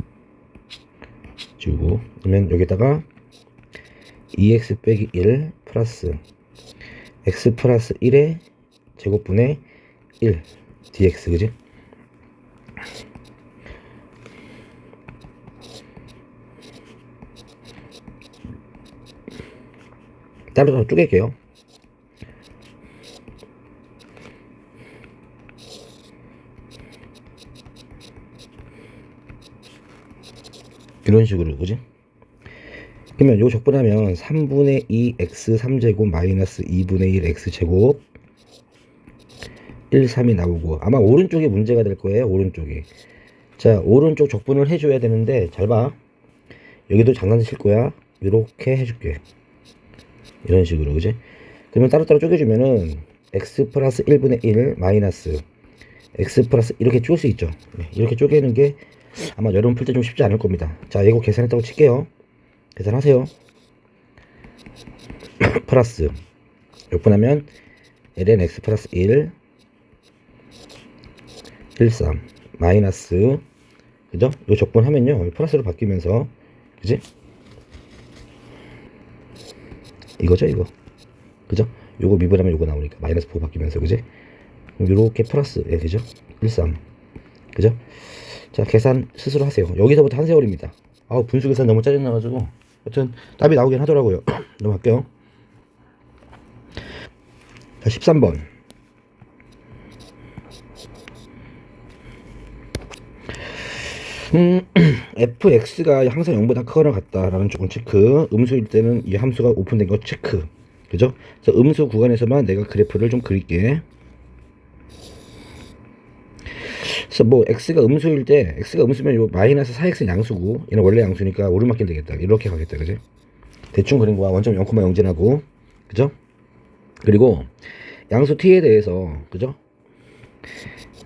그러면 여기다가 2x 빼기 1 플러스 x 플러스 1의 제곱분의 1 dx, 그지? 따로 쪼갤게요. 이런 식으로, 그지? 그러면 요 적분하면 3분의 2 x 3제곱 마이너스 2분의 1 x 제곱 1, 3이 나오고, 아마 오른쪽에 문제가 될 거예요. 오른쪽에. 자, 오른쪽 적분을 해줘야 되는데 잘 봐. 여기도 장난칠 거야. 이렇게 해줄게. 이런 식으로, 그지? 그러면 따로따로 쪼개주면은 x 플러스 1분의 1 마이너스 x 플러스 이렇게 쪼갤 수 있죠. 네, 이렇게 쪼개는 게 아마 여러분 풀 때 좀 쉽지 않을 겁니다. 자, 이거 계산했다고 칠게요. 계산하세요. 플러스 역분하면 ln x 플러스 1 1, 3 마이너스, 그죠? 요 적분하면요 플러스로 바뀌면서, 그지? 이거죠, 이거. 그죠? 요거 미분하면 요거 나오니까 마이너스 4 바뀌면서, 그지? 요렇게 플러스, 예, 그죠? 1, 3, 그죠? 자, 계산 스스로 하세요. 여기서부터 한 세월입니다. 아우, 분수 계산 너무 짜증나가지고. 여튼 답이 나오긴 하더라고요. 넘어갈게요. 자, 13번. fx가 항상 0보다 크거나 같다라는 조건 체크. 음수일 때는 이 함수가 오픈된 거 체크. 그죠? 그래서 음수 구간에서만 내가 그래프를 좀 그릴게. 그래서 뭐 x가 음수일 때, x가 음수면 요 마이너스 4x는 양수고 얘는 원래 양수니까 오르막길 되겠다. 이렇게 가겠다, 그지? 대충 그린 거야. 원점 0,0진하고, 그죠? 그리고 양수 t에 대해서, 그죠?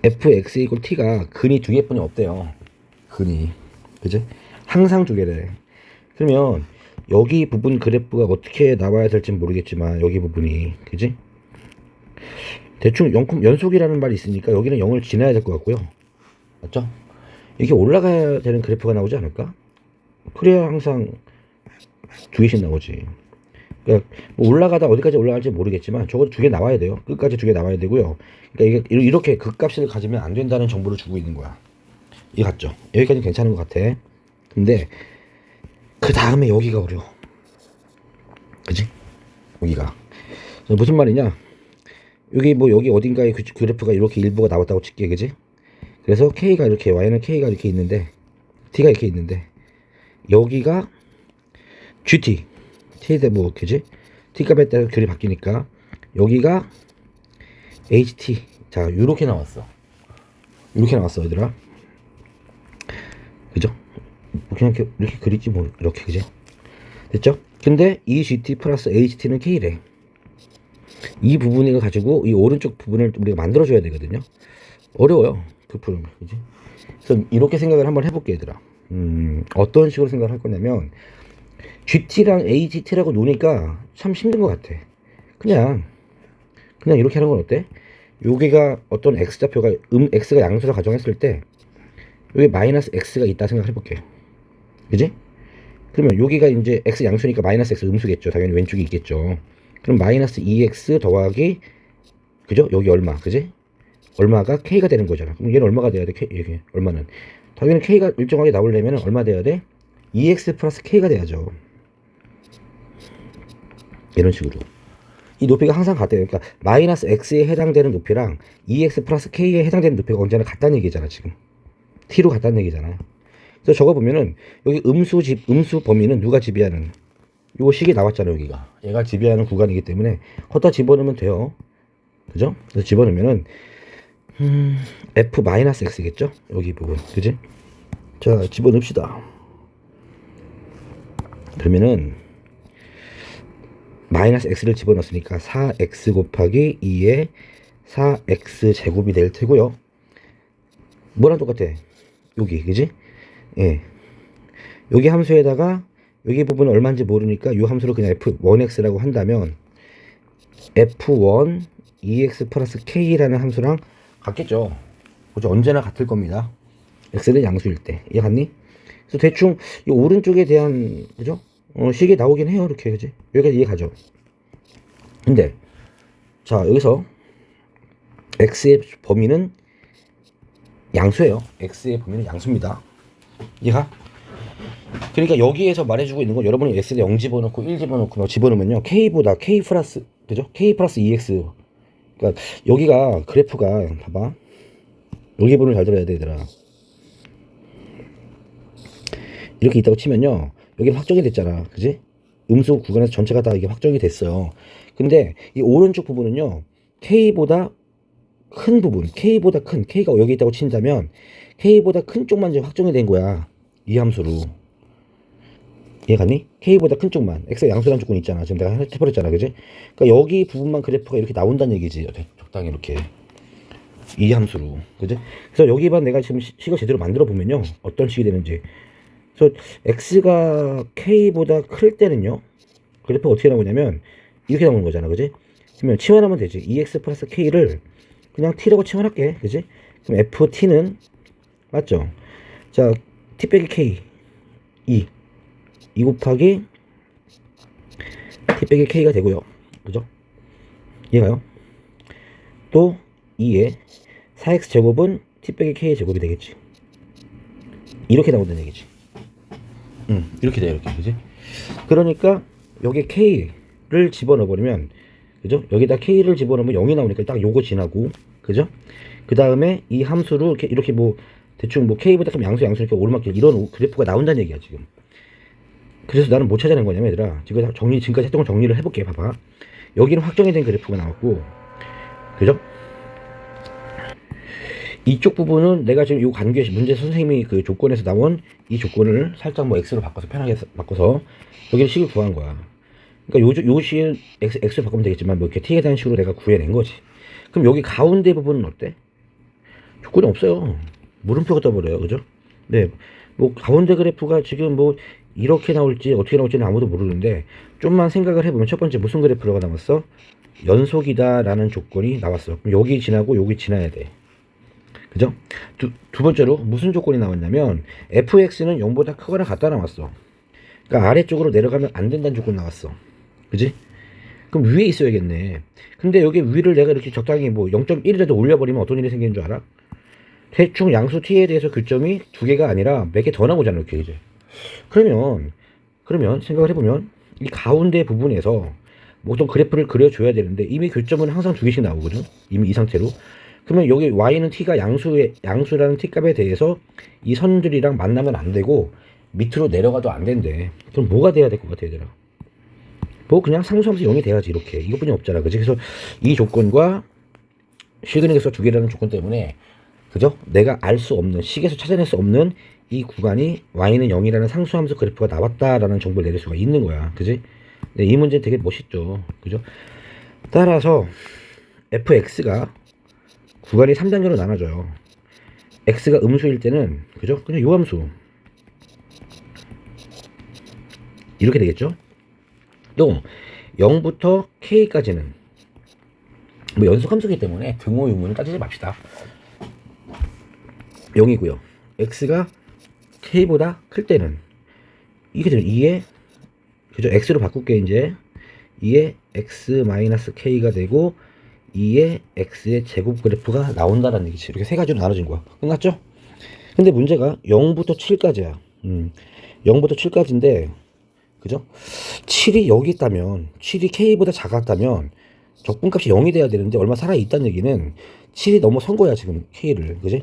fx 이퀄 t가 근이 두 개뿐이 없대요. 근이, 그지? 항상 두 개래. 그러면 여기 부분 그래프가 어떻게 나와야 될지 모르겠지만 여기 부분이, 그지? 대충 연속이라는 말이 있으니까 여기는 0을 지나야 될 것 같고요. 맞죠? 이게 올라가야 되는 그래프가 나오지 않을까? 그래야 항상 두 개씩 나오지. 그러니까 뭐 올라가다 어디까지 올라갈지 모르겠지만 적어도 두 개 나와야 돼요. 끝까지 두 개 나와야 되고요. 그러니까 이게 이렇게 극값을 가지면 안 된다는 정보를 주고 있는 거야. 이해 갔죠? 여기까지는 괜찮은 것 같아. 근데 그 다음에 여기가 어려워. 그지? 여기가 무슨 말이냐? 여기 뭐 여기 어딘가에 그 그래프가 이렇게 일부가 나왔다고 칠게, 그지? 그래서 K가 이렇게, Y는 K가 이렇게 있는데, T가 이렇게 있는데, 여기가 GT, T에 뭐, 그지? T값에 따라 결이 바뀌니까, 여기가 HT. 자, 요렇게 나왔어. 이렇게 나왔어, 얘들아. 그죠? 그냥 이렇게 그리지, 뭐, 이렇게, 그지? 됐죠? 근데 이 GT 플러스 HT는 K래. 이 부분을 가지고 이 오른쪽 부분을 우리가 만들어줘야 되거든요. 어려워요. 그 프로그램, 그지? 그래서 이렇게 생각을 한번 해볼게, 얘들아. 어떤 식으로 생각을 할 거냐면, GT랑 AGT라고 노니까 참 힘든 것 같아. 그냥 이렇게 하는 건 어때? 여기가 어떤 X좌표가, X가 양수라 가정했을 때, 여기 마이너스 X가 있다 생각을 해볼게. 그지? 그러면 여기가 이제 X 양수니까 마이너스 X 음수겠죠. 당연히 왼쪽이 있겠죠. 그럼 마이너스 2X 더하기, 그죠? 여기 얼마, 그지? 얼마가 K가 되는 거잖아. 그럼 얘는 얼마가 돼야 돼? 이게 얼마는? 당연히 K가 일정하게 나오려면 얼마 돼야 돼? 2X 플러스 K가 돼야죠. 이런 식으로. 이 높이가 항상 같아요. 그러니까 마이너스 X에 해당되는 높이랑 2X 플러스 K에 해당되는 높이가 언제나 같다는 얘기잖아, 지금. T로 같다는 얘기잖아요. 그래서 저거 보면은 여기 음수 범위는 누가 지배하는, 요거 식이 나왔잖아요, 여기가. 얘가 지배하는 구간이기 때문에 걷다 집어넣으면 돼요. 그죠? 그래서 집어넣으면은 f-x겠죠? 여기 부분, 그지? 자, 집어넣읍시다. 그러면은 마이너스 x를 집어넣었으니까 4x 곱하기 2의 4x 제곱이 될 테고요. 뭐랑 똑같아? 여기, 그지? 예. 여기 함수에다가 여기 부분은 얼마인지 모르니까 이 함수를 그냥 f1x라고 한다면 f1 2x 플러스 k라는 함수랑 같겠죠. 그죠? 언제나 같을 겁니다. x는 양수일 때. 이해 갔니? 그래서 대충 이 오른쪽에 대한 그죠? 식이 나오긴 해요. 이렇게 그지? 여기까지 이해 가죠. 근데 자 여기서 x의 범위는 양수예요. x의 범위는 양수입니다. 이해가? 그러니까 여기에서 말해주고 있는 건 여러분이 x에 0 집어넣고 1 집어넣고 뭐 집어넣으면요 k보다 k 플러스 그죠? k 플러스 2x. 그러니까 여기가 그래프가 봐봐. 여기 부분을 잘 들어야 돼 얘들아. 이렇게 있다고 치면요 여기는 확정이 됐잖아. 그지? 음수 구간에서 전체가 다 이게 확정이 됐어요. 근데 이 오른쪽 부분은요 k보다 큰 부분, k보다 큰, k가 여기 있다고 친다면 k보다 큰 쪽만 이제 확정이 된 거야. 이 함수로. 이해갔니? k보다 큰 쪽만. x가 양수라는 조건이 있잖아. 지금 내가 해버렸잖아. 그지? 그러니까 여기 부분만 그래프가 이렇게 나온다는 얘기지. 적당히 이렇게. 이 함수로. 그지? 그래서 여기만 내가 지금 식을 제대로 만들어 보면요. 어떤 식이 되는지. 그래서 x가 k보다 클 때는요. 그래프가 어떻게 나오냐면 이렇게 나오는 거잖아. 그지? 그러면 치환하면 되지. 2x 플러스 k를 그냥 t라고 치환할게. 그지? 그럼 ft는 맞죠? 자, t 빼기 k 2 곱하기 t 빼기 k가 되고요. 그죠? 이해가요? 또 2에 4x 제곱은 t 빼기 k의 제곱이 되겠지. 이렇게 나온다는 얘기지. 이렇게 돼 이렇게. 그지? 그러니까 여기 k를 집어넣어 버리면 그죠? 여기다 k를 집어넣으면 0이 나오니까 딱 요거 지나고 그죠? 그 다음에 이 함수로 이렇게 뭐 대충 뭐 k보다 좀 양수 이렇게 오르막길 이런 그래프가 나온다는 얘기야 지금. 그래서 나는 뭐 찾아낸 거냐면 얘들아 지금 지금까지 했던 걸 정리를 해볼게. 봐봐. 여기는 확정이 된 그래프가 나왔고 그죠? 이쪽 부분은 내가 지금 이 관계 문제 선생님이 그 조건에서 나온 이 조건을 살짝 뭐 x로 바꿔서 편하게 바꿔서 여기를 식을 구한 거야. 그러니까 요 식은 x로 바꾸면 되겠지만 뭐 이렇게 t에 대한 식으로 내가 구해낸 거지. 그럼 여기 가운데 부분은 어때? 조건이 없어요. 물음표가 떠버려요. 그죠? 네. 뭐 가운데 그래프가 지금 뭐 이렇게 나올지 어떻게 나올지는 아무도 모르는데 좀만 생각을 해보면 첫 번째 무슨 그래프가 나왔어? 연속이다 라는 조건이 나왔어. 그럼 여기 지나고 여기 지나야 돼. 그죠? 두 번째로 무슨 조건이 나왔냐면 fx는 0보다 크거나 같다 나왔어. 그러니까 아래쪽으로 내려가면 안 된다는 조건 나왔어. 그지? 그럼 위에 있어야겠네. 근데 여기 위를 내가 이렇게 적당히 뭐 0.1이라도 올려버리면 어떤 일이 생기는 줄 알아? 대충 양수 t에 대해서 교점이 두 개가 아니라 몇 개 더 나오잖아. 이렇게 이제. 그러면 생각을 해보면 이 가운데 부분에서 어떤 그래프를 그려줘야 되는데 이미 교점은 항상 두 개씩 나오거든. 이미 이 상태로. 그러면 여기 y는 t가 양수라는 t값에 대해서 이 선들이랑 만나면 안 되고 밑으로 내려가도 안 된대. 그럼 뭐가 돼야 될 것 같아 얘들아? 뭐 그냥 상수함수 0이 돼야지 이렇게. 이것뿐이 없잖아. 그치? 그래서 이 조건과 실근에서 두 개라는 조건 때문에 그죠? 내가 알 수 없는 식에서 찾아낼 수 없는 이 구간이 y는 0이라는 상수함수 그래프가 나왔다라는 정보를 내릴 수가 있는 거야. 그지? 네, 이 문제 되게 멋있죠. 그죠? 따라서 fx가 구간이 3단계로 나눠져요. x가 음수일 때는 그죠? 그냥 요 함수 이렇게 되겠죠? 또 0부터 k까지는 뭐 연속함수이기 때문에 등호 유무는 따지지 맙시다. 0이고요. x가 k보다 클 때는 이게 되면 2에 그죠? x로 바꿀게 이제 2에 x-k가 되고 2에 x의 제곱 그래프가 나온다는 얘기지. 이렇게 세 가지로 나눠진 거야. 끝났죠? 근데 문제가 0부터 7까지야. 0부터 7까지인데 그죠? 7이 여기 있다면 7이 k보다 작았다면 적분값이 0이 돼야 되는데 얼마 살아있다는 얘기는 7이 넘어선 거야 지금 k를. 그지?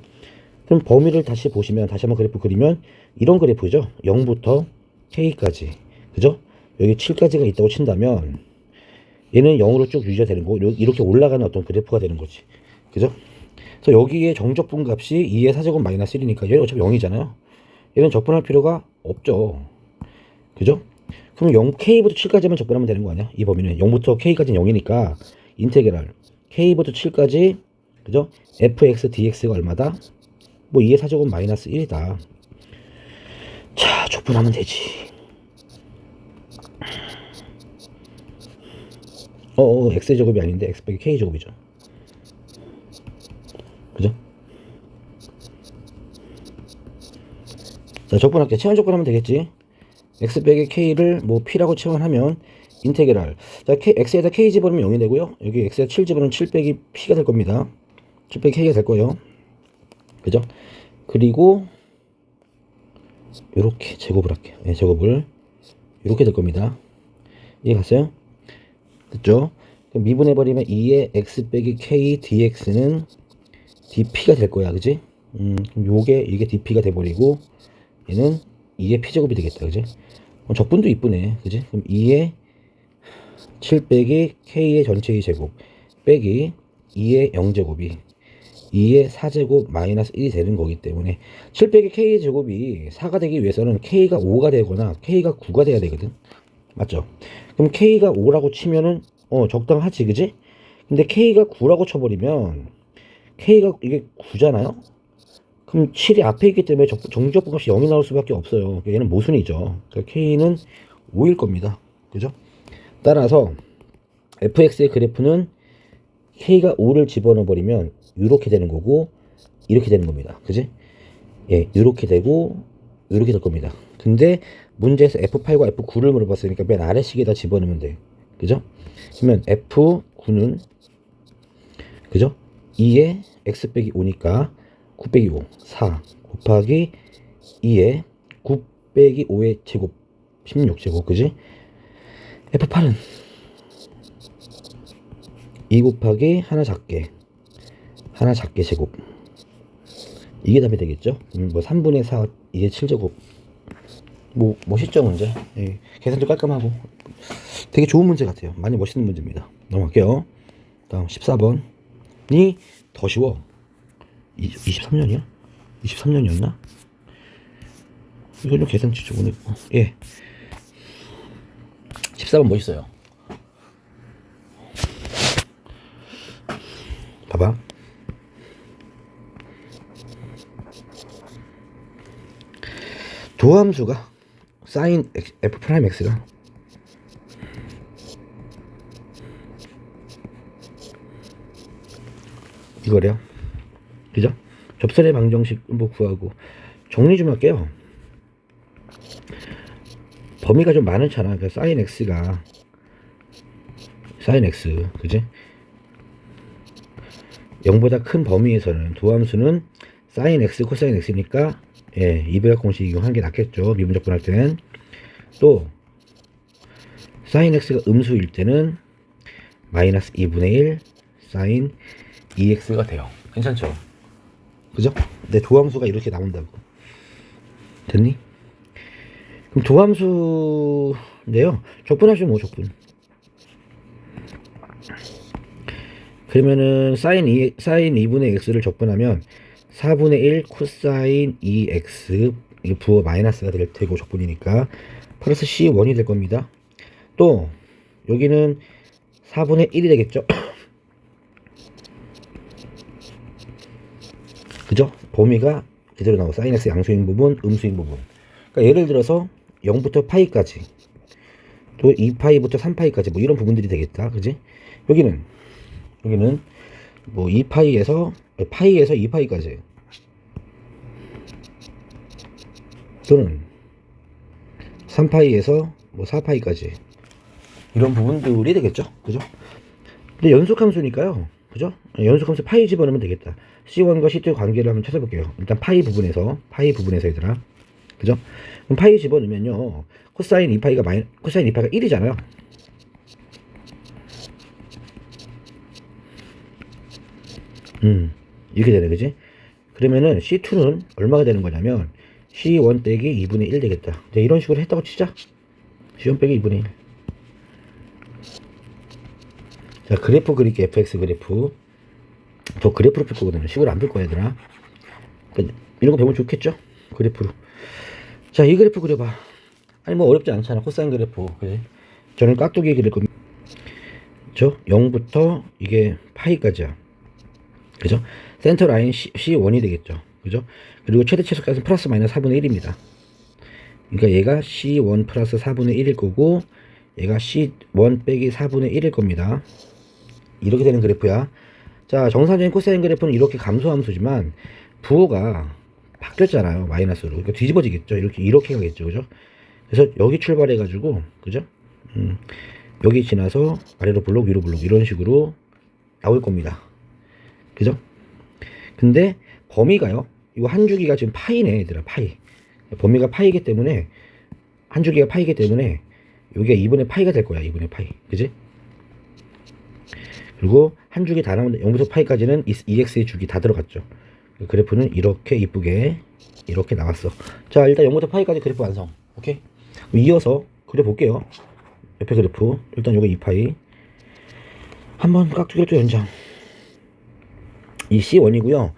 그럼 범위를 다시 보시면 다시 한번 그래프 그리면 이런 그래프죠. 0부터 k까지. 그죠? 여기 7까지가 있다고 친다면 얘는 0으로 쭉 유지가 되는 거고 이렇게 올라가는 어떤 그래프가 되는 거지. 그죠? 그래서 여기에 정적분 값이 2의 4제곱 마이너스 1이니까 얘는 어차피 0이잖아요. 얘는 적분할 필요가 없죠. 그죠? 그럼 0k부터 7까지만 적분하면 되는 거 아니야? 이 범위는 0부터 k까지는 0이니까 인테그랄 k부터 7까지 그죠? fx dx가 얼마다? 뭐 2의 4제곱 마이너스 1이다. 자, 적분하면 되지. x의 제곱이 아닌데 x 빼기 k 제곱이죠. 그죠? 자, 적분할게. 체원 적분하면 되겠지. x 빼기 k를 뭐 p라고 체원하면 인테그랄. 자, x에다 k 집어넣으면 0이 되고요. 여기 x에다 7 집어넣으면 7 빼기 p가 될 겁니다. 7 빼기 k가 될 거예요. 그죠? 그리고 요렇게 제곱을 할게요. 네, 제곱을 이렇게 될 겁니다. 이해 갔어요? 됐죠? 그럼 미분해버리면 2의 x 빼기 k dx는 dp가 될 거야. 그지? 그럼 이게 dp가 돼버리고 얘는 2의 p제곱이 되겠다. 그지? 적분도 이쁘네. 그지? 그럼 2의 7 빼기 k의 전체의 제곱 빼기 2의 0제곱이 2의 4제곱 마이너스 1이 되는 거기 때문에 7 빼기 k의 제곱이 4가 되기 위해서는 k가 5가 되거나 k가 9가 돼야 되거든. 맞죠? 그럼 k가 5라고 치면은 적당하지. 그지? 근데 k가 9라고 쳐버리면 k가 이게 9잖아요. 그럼 7이 앞에 있기 때문에 정지적분값이 0이 나올 수밖에 없어요. 얘는 모순이죠. 그러니까 k는 5일 겁니다. 그죠? 따라서 fx의 그래프는 k가 5를 집어넣어 버리면 이렇게 되는 거고 이렇게 되는 겁니다. 그지? 예, 이렇게 되고 이렇게 될 겁니다. 근데 문제에서 F8과 F9를 물어봤으니까 맨 아래식에다 집어넣으면 돼. 그죠? 그러면 F9는 그죠? 2에 x 빼기 5니까 9 빼기 5 4 곱하기 2에 9 빼기 5의 제곱 16제곱. 그지? F8은 2 곱하기 하나 작게 제곱. 이게 답이 되겠죠? 뭐 3분의 4 2의 7제곱. 뭐 멋있죠 문제? 예, 계산도 깔끔하고 되게 좋은 문제 같아요. 많이 멋있는 문제입니다. 넘어갈게요. 다음 14번이 더 쉬워. 23년이야? 23년이었나? 이걸로 계산 치죠 오늘. 예, 14번 멋있어요. 봐봐. 도함수가 사인 f 프라임 x가 이거래요. 그죠? 접선의 방정식 뭐 구하고 정리 좀 할게요. 범위가 좀 많잖아. 그러니까 사인 x가 사인 x, 그지? 0보다 큰 범위에서는 도함수는 사인 x 코사인 x니까 예, 이배각 공식 이용하는 게 낫겠죠. 미분적분할 때는. 또 사인 x가 음수일 때는 마이너스 2분의 1 사인 2x가 돼요. 괜찮죠? 그죠? 내 도함수가 이렇게 나온다고. 됐니? 그럼 도함수인데요. 적분하시면 뭐 적분. 그러면은 사인 2분의 x를 적분하면 4분의 1 코사인 2x 이게 부호 마이너스가 될 테고 적분이니까 플러스 c1이 될 겁니다. 또 여기는 4분의 1이 되겠죠. 그죠? 범위가 제대로 나오고 사인 x 양수인 부분, 음수인 부분. 그러니까 예를 들어서 0부터 파이까지, 또 2파이부터 3파이까지 뭐 이런 부분들이 되겠다. 그지? 여기는 뭐 2파이에서 2파이까지, 또는 3파이에서 뭐 4파이까지 이런 부분들이 되겠죠. 그죠? 근데 연속함수니까요. 그죠? 연속함수 파이 집어넣으면 되겠다. C1과 C2의 관계를 한번 찾아볼게요. 일단 파이 부분에서 얘들아. 그죠? 그럼 파이 집어넣으면요. 코사인 2파이가 1이잖아요. 이렇게 되네. 그지? 그러면은 C2는 얼마가 되는 거냐면 C1 빼기 2분의 1 되겠다. 네, 이런 식으로 했다고 치자. C1 빼기 2분의 1. 자, 그래프 그릴게. fx 그래프. 저 그래프로 풀 거거든요. 식으로 안 풀 거야, 얘들아. 그러니까 이런 거 배우면 좋겠죠? 그래프로. 자, 이 그래프 그려봐. 아니, 뭐 어렵지 않잖아. 코사인 그래프. 그지? 저는 깍두기 그릴 겁니다. 저 0부터 이게 파이까지야. 그죠? 센터 라인 C1이 되겠죠. 그죠? 그리고 최대 최소값은 플러스 마이너스 4분의 1입니다. 그러니까 얘가 C1 플러스 4분의 1일 거고, 얘가 C1 빼기 4분의 1일 겁니다. 이렇게 되는 그래프야. 자, 정상적인 코사인 그래프는 이렇게 감소함수지만 부호가 바뀌었잖아요. 마이너스로. 그러니까 뒤집어지겠죠. 이렇게 가겠죠. 그죠? 그래서 여기 출발해 가지고, 그죠? 여기 지나서 아래로 블록 위로 블록 이런 식으로 나올 겁니다. 그죠? 근데 범위가요. 이거 한 주기가 지금 파이네, 얘들아. 파이. 범위가 파이기 때문에 한 주기가 파이기 때문에 여기가 2분의 파이가 될 거야. 2분의 파이. 그지? 그리고 한 주기 다 나오는데 0부터 파이까지는 EX의 주기 다 들어갔죠. 그래프는 이렇게 이쁘게 이렇게 나왔어. 자, 일단 0부터 파이까지 그래프 완성. 오케이? 이어서 그려볼게요. 옆에 그래프. 일단 요거 2파이. 한번 깍두기를 또 연장. 이 C1이고요.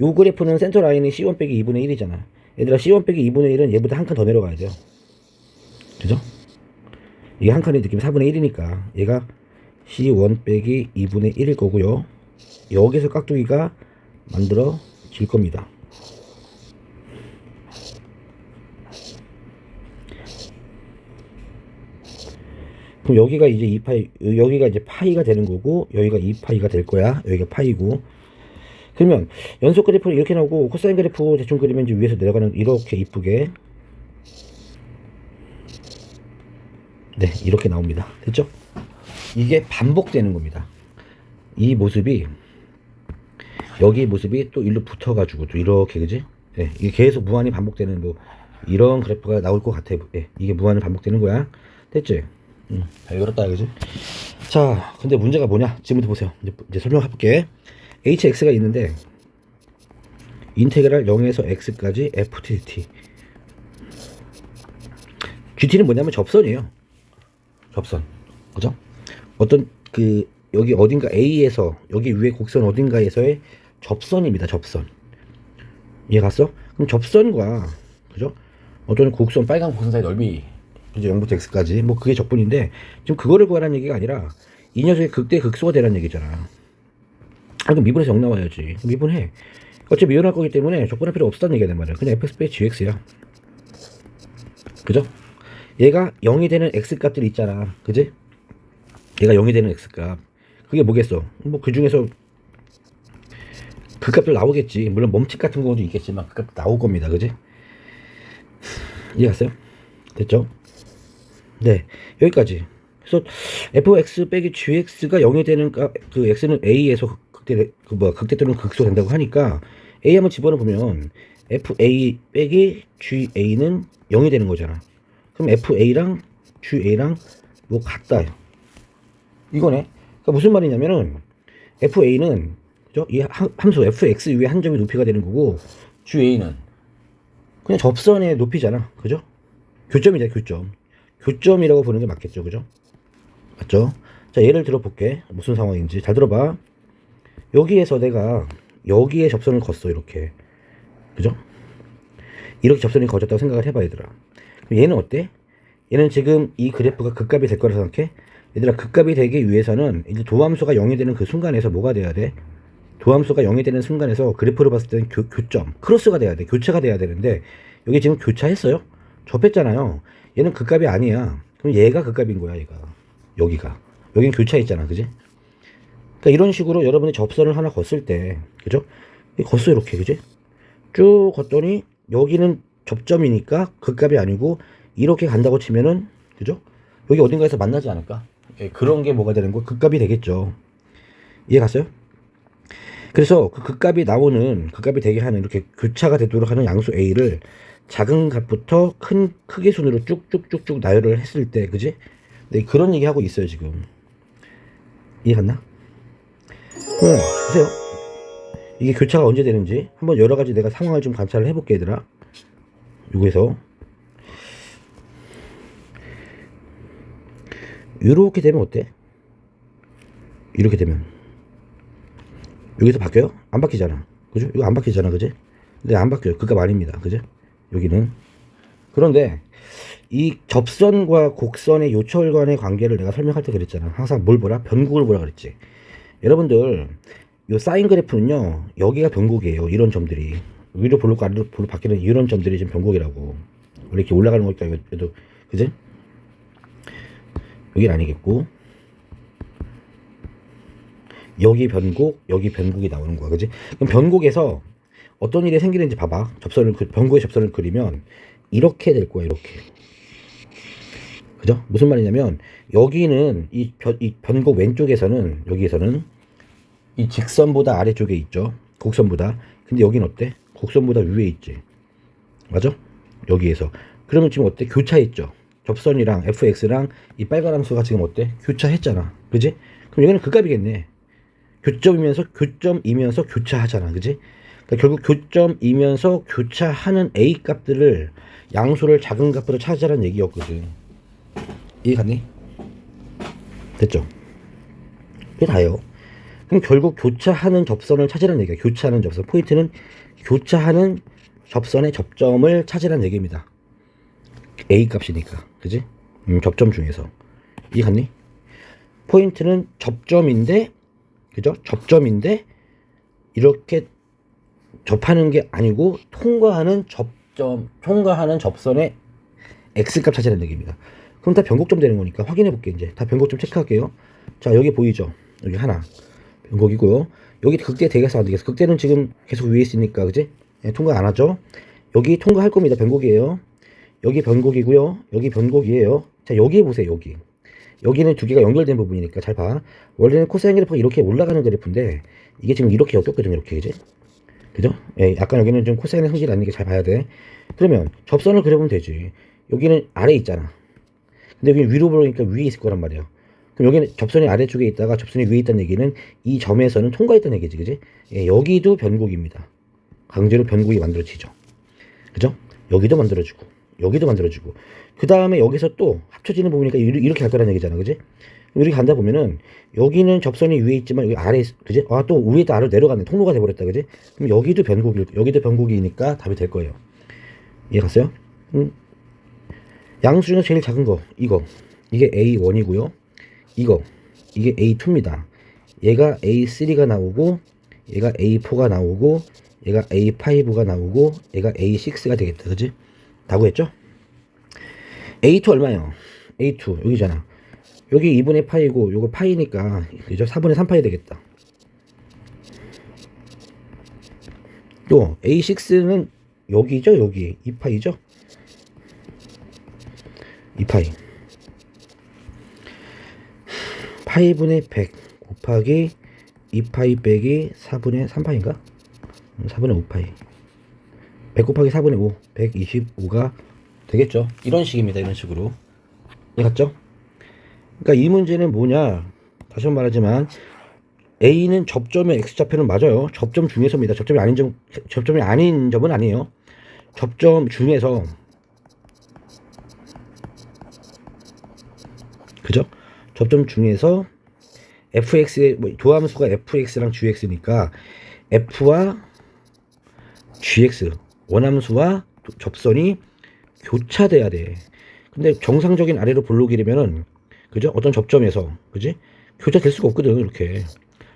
요 그래프는 센터 라인이 C1 빼기 2분의 1이잖아. 얘들아, C1 빼기 2분의 1은 얘보다 한 칸 더 내려가야 돼요. 그죠? 이게 한 칸의 느낌이 4분의 1이니까 얘가 C1 빼기 2분의 1일 거고요. 여기서 깍두기가 만들어질 겁니다. 그럼 여기가 이제 2파이, 여기가 이제 파이가 되는 거고, 여기가 2파이가 될 거야. 여기가 파이고. 그러면 연속 그래프를 이렇게 나오고, 코사인 그래프 대충 그리면 이제 위에서 내려가는 이렇게 이쁘게. 네, 이렇게 나옵니다. 됐죠? 이게 반복되는 겁니다. 이 모습이, 여기 모습이 또 일로 붙어가지고, 또 이렇게, 그지? 네, 이게 계속 무한히 반복되는, 뭐, 이런 그래프가 나올 것 같아. 네, 이게 무한히 반복되는 거야. 됐지? 잘 그렸다, 그지? 자, 근데 문제가 뭐냐? 지금부터 보세요. 이제 설명해볼게. hx가 있는데, 인테그랄 0에서 x까지 fdt. gt는 뭐냐면 접선이에요. 접선. 그죠? 어떤, 여기 어딘가 A에서, 여기 위에 곡선 어딘가에서의 접선입니다. 접선. 이해 갔어? 그럼 접선과, 그죠? 어떤 곡선, 빨간 곡선 사이 넓이, 이제 0부터 x까지, 뭐 그게 적분인데, 지금 그거를 구하라는 얘기가 아니라, 이 녀석의 극대 극소가 되라는 얘기잖아. 아, 그럼 미분에서 0 나와야지. 미분해. 어차피 미분할 거기 때문에 적분할 필요 없었다는 얘기가 된 말이야. 그냥 fx 빼기 gx야. 그죠? 얘가 0이 되는 x값들이 있잖아. 그지? 얘가 0이 되는 x값. 그게 뭐겠어? 뭐 그 중에서 그 값들 나오겠지. 물론 멈칫 같은 경우도 있겠지만 그 값 나올 겁니다. 그지? 이해갔어요? 됐죠? 네, 여기까지. 그래서 fx 빼기 gx가 0이 되는 그 x는 a에서 극대 또는 극소 된다고 하니까 a 한번 집어넣으면 fa 빼기 ga는 0이 되는 거잖아. 그럼 fa랑 ga랑 뭐 같다. 이거네. 그러니까 무슨 말이냐면은 fa는, 그죠? 이 함수 fx 위에 한 점이 높이가 되는 거고, ga는 그냥 접선의 높이잖아. 그죠? 교점이잖아, 교점. 교점이라고 보는 게 맞겠죠. 그죠? 맞죠? 자, 예를 들어 볼게. 무슨 상황인지 잘 들어봐. 여기에서 내가 여기에 접선을 걷어. 이렇게. 그죠? 이렇게 접선이 거졌다고 생각을 해봐, 얘들아. 그럼 얘는 어때? 얘는 지금 이 그래프가 극값이 될 거라 생각해? 얘들아, 극값이 되기 위해서는 이제 도함수가 0이 되는 그 순간에서 뭐가 돼야 돼? 도함수가 0이 되는 순간에서 그래프로 봤을 때는 교점, 크로스가 돼야 돼. 교차가 돼야 되는데, 여기 지금 교차했어요? 접했잖아요. 얘는 극값이 아니야. 그럼 얘가 극값인 거야, 얘가. 여기가. 여긴 교차했잖아, 그지? 그러니까 이런 식으로 여러분이 접선을 하나 걷을 때, 그죠? 걷어, 이렇게, 그지? 쭉 걷더니, 여기는 접점이니까 극값이 아니고, 이렇게 간다고 치면은, 그죠? 여기 어딘가에서 만나지 않을까? 예, 그런 게 뭐가 되는 거? 극값이 되겠죠. 이해 갔어요? 그래서 그 극값이 되게 하는, 이렇게 교차가 되도록 하는 양수 A를 작은 값부터 큰 크기 순으로 쭉쭉쭉쭉 나열을 했을 때, 그지? 네, 그런 얘기 하고 있어요, 지금. 이해 갔나? 보세요. 이게 교차가 언제 되는지 한번 여러 가지 내가 상황을 좀 관찰을 해볼게, 얘들아. 요거에서. 이렇게 되면 어때? 이렇게 되면 여기서 바뀌어요? 안 바뀌잖아. 그죠? 이거 안 바뀌잖아. 그지? 근데 안 바뀌어요. 그값 아닙니다. 그죠? 여기는. 그런데 이 접선과 곡선의 요철 간의 관계를 내가 설명할 때 그랬잖아. 항상 뭘 보라? 변곡을 보라 그랬지. 여러분들, 요 사인 그래프는요, 여기가 변곡이에요. 이런 점들이. 위로 볼록 아래로 볼록 바뀌는 이런 점들이 지금 변곡이라고. 원래 이렇게 올라가는 거니까, 얘도, 그지? 여긴 아니겠고, 여기 변곡, 여기 변곡이 나오는 거야, 그지? 그럼 변곡에서 어떤 일이 생기는지 봐봐. 변곡의 접선을 그리면 이렇게 될 거야, 이렇게. 그죠? 무슨 말이냐면 여기는 이 변곡 왼쪽에서는, 여기에서는 이 직선보다 아래쪽에 있죠. 곡선보다. 근데 여긴 어때? 곡선보다 위에 있지. 맞아? 여기에서. 그러면 지금 어때? 교차했죠. 접선이랑 fx랑 이 빨간 함수가 지금 어때? 교차했잖아. 그지? 그럼 여기는 그 값이겠네. 교점이면서 교차하잖아. 그지? 그러니까 결국 교점이면서 교차하는 a 값들을, 양수를 작은 값으로 찾으라는 얘기였거든. 이해 갔니? 됐죠? 그게 다예요. 그럼 결국 교차하는 접선을 찾으라는 얘기야. 교차하는 접선. 포인트는 교차하는 접선의 접점을 찾으라는 얘기입니다. A 값이니까. 그지? 접점 중에서. 이해 갔니? 포인트는 접점인데, 그죠? 접점인데, 이렇게 접하는 게 아니고, 통과하는 접선의 X값 찾으라는 얘기입니다. 그럼 다 변곡점 되는 거니까 확인해 볼게. 이제 다 변곡점 체크할게요. 자, 여기 보이죠? 여기 하나 변곡이고요. 여기 극대 되겠어 안 되겠어? 극대는 지금 계속 위에 있으니까, 그지? 네, 통과 안 하죠? 여기 통과할 겁니다. 변곡이에요. 여기 변곡이고요. 여기 변곡이에요. 자, 여기 보세요. 여기는 두 개가 연결된 부분이니까 잘 봐. 원래는 코사인 그래프가 이렇게 올라가는 그래프인데 이게 지금 이렇게 엮였거든요. 이렇게, 그지? 그죠? 예, 약간 여기는 좀 코사인의 성질이 아닌 게 잘 봐야 돼. 그러면 접선을 그려보면 되지. 여기는 아래 있잖아. 근데 여기 위로 보니까 위에 있을 거란 말이야. 그럼 여기는 접선이 아래쪽에 있다가 접선이 위에 있다는 얘기는 이 점에서는 통과했다는 얘기지, 그지? 예, 여기도 변곡입니다. 강제로 변곡이 만들어지죠. 그죠? 여기도 만들어지고, 여기도 만들어지고. 그 다음에 여기서 또 합쳐지는 부분이니까 이렇게 갈 거라는 얘기잖아, 그지? 이렇게 간다 보면은 여기는 접선이 위에 있지만 여기 아래, 그지? 아, 또 위에다 아래로 내려가네. 통로가 돼버렸다, 그지? 그럼 여기도 변곡이니까 답이 될 거예요. 이해 갔어요? 양수 중에서 제일 작은 거, 이게 A1이고요. 이게 A2입니다. 얘가 A3가 나오고, 얘가 A4가 나오고, 얘가 A5가 나오고, 얘가 A6가 되겠다. 그지? 다 구했죠? A2 얼마예요? A2 여기잖아. 여기 2분의 파이고 요거 파이니까 그죠? 4분의 3파이 되겠다. 또 A6는 여기죠? 여기 2파이죠? 2파이 파이분의 100 곱하기 2파이 빼기 4분의 3파인가? 4분의 5파이 100 곱하기 4분의 5 125가 되겠죠. 이런 식입니다. 이런 식으로. 이해갔죠? 그러니까 이 문제는 뭐냐, 다시 한번 말하지만 A는 접점의 X좌표는 맞아요. 접점 중에서입니다. 접점이 아닌 점은 아니에요. 접점 중에서, 그죠? 접점 중에서 fx의 도함수가 fx랑 gx니까 f와 gx 원함수와 접선이 교차돼야 돼. 근데 정상적인 아래로 볼록이려면은, 그죠? 어떤 접점에서, 그지? 교차될 수가 없거든. 이렇게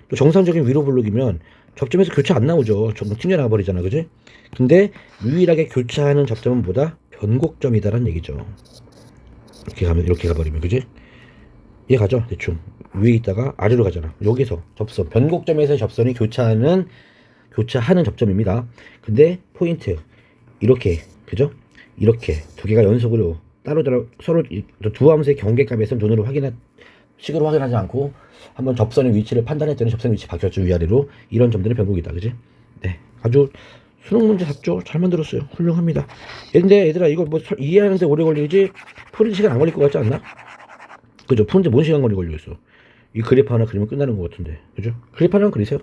또 정상적인 위로 볼록이면 접점에서 교차 안 나오죠. 전부 튕겨나가 버리잖아, 그지? 근데 유일하게 교차하는 접점은 뭐다? 변곡점이다라는 얘기죠. 이렇게 가버리면, 그지? 이해 가죠? 대충 위에 있다가 아래로 가잖아. 여기서 접선, 변곡점에서 접선이 교차하는 접점입니다. 근데 포인트 이렇게, 그죠? 이렇게 두 개가 연속으로 따로따로 서로 두 함수의 경계값에서 눈으로 식으로 확인하지 않고 한번 접선의 위치를 판단했더니 접선의 위치 바뀌었죠. 위아래로. 이런 점들은 변곡이다. 그지? 네, 아주 수능 문제 답죠. 잘 만들었어요. 훌륭합니다. 근데 얘들아, 이거 뭐 이해하는데 오래 걸리지 푸는 시간 안 걸릴 것 같지 않나? 그죠? 푸는데 뭔 시간 걸려 있어. 이 그래프 하나 그리면 끝나는 것 같은데, 그죠? 그래프 하나만 그리세요.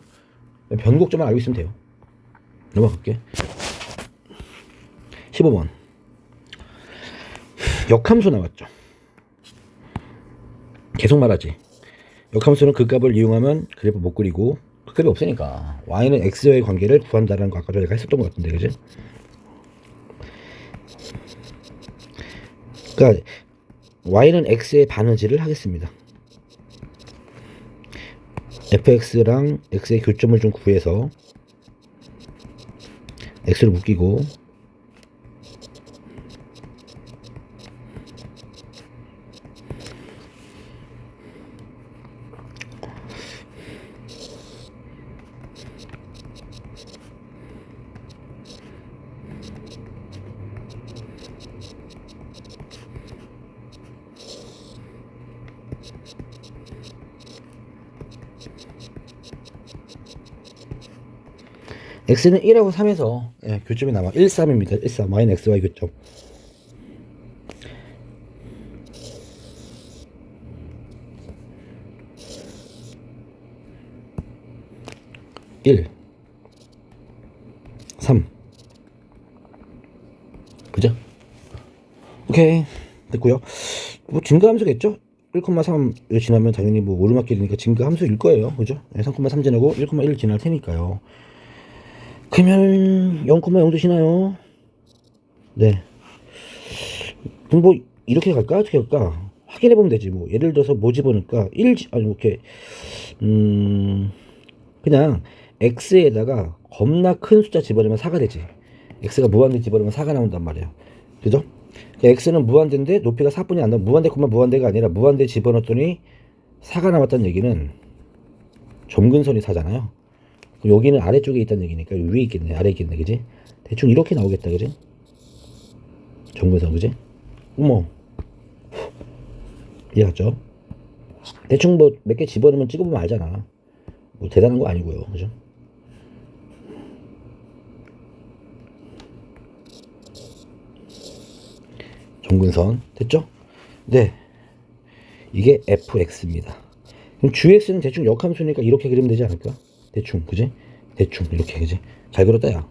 변곡점만 알고 있으면 돼요. 넘어갈게. 15번 역함수 나왔죠. 계속 말하지. 역함수는 그 값을 이용하면 그래프 못 그리고, 그 값이 없으니까 y는 x와의 관계를 구한다라는 거 아까 전에 했었던 것 같은데, 그지? 그러니까 y는 x의 반의지를 하겠습니다. fx랑 x의 교점을 좀 구해서 x를 묶이고, x는 1하고 3에서 예, 교점이 나와 1, 3입니다. 1, 3 y는 xy 교점. 1, 3. 그죠? 오케이. 됐고요. 뭐 증가함수겠죠? 1,3을 지나면 당연히 뭐 오르막길이니까 증가함수일 거예요. 그죠? 3,3 지나고 1,1 지날 테니까요. 그러면 0,0도 지나요. 네. 그럼 뭐 이렇게 갈까? 어떻게 할까? 확인해 보면 되지. 뭐 예를 들어서 뭐 집어넣을까? 1 아니 이렇게 그냥 x에다가 겁나 큰 숫자 집어넣으면 4가 되지. x가 무한대 집어넣으면 4가 나온단 말이야. 그죠? x는 무한대인데 높이가 4분이 안 나와. 무한대, 무한대가 아니라 무한대 집어넣었더니 4가 나왔다는 얘기는 점근선이 4잖아요. 여기는 아래쪽에 있다는 얘기니까 위에 있겠네, 아래에 있겠네, 그지? 대충 이렇게 나오겠다, 그지? 점근선, 그지? 어머, 이해갔죠? 대충 뭐 몇 개 집어넣으면 찍어보면 알잖아. 뭐 대단한 거 아니고요, 그죠? 점근선 됐죠? 네, 이게 fx입니다. 그럼 주x는 대충 역함수니까 이렇게 그리면 되지 않을까? 대충, 그지? 대충 이렇게, 그지? 잘 그렸다, 야.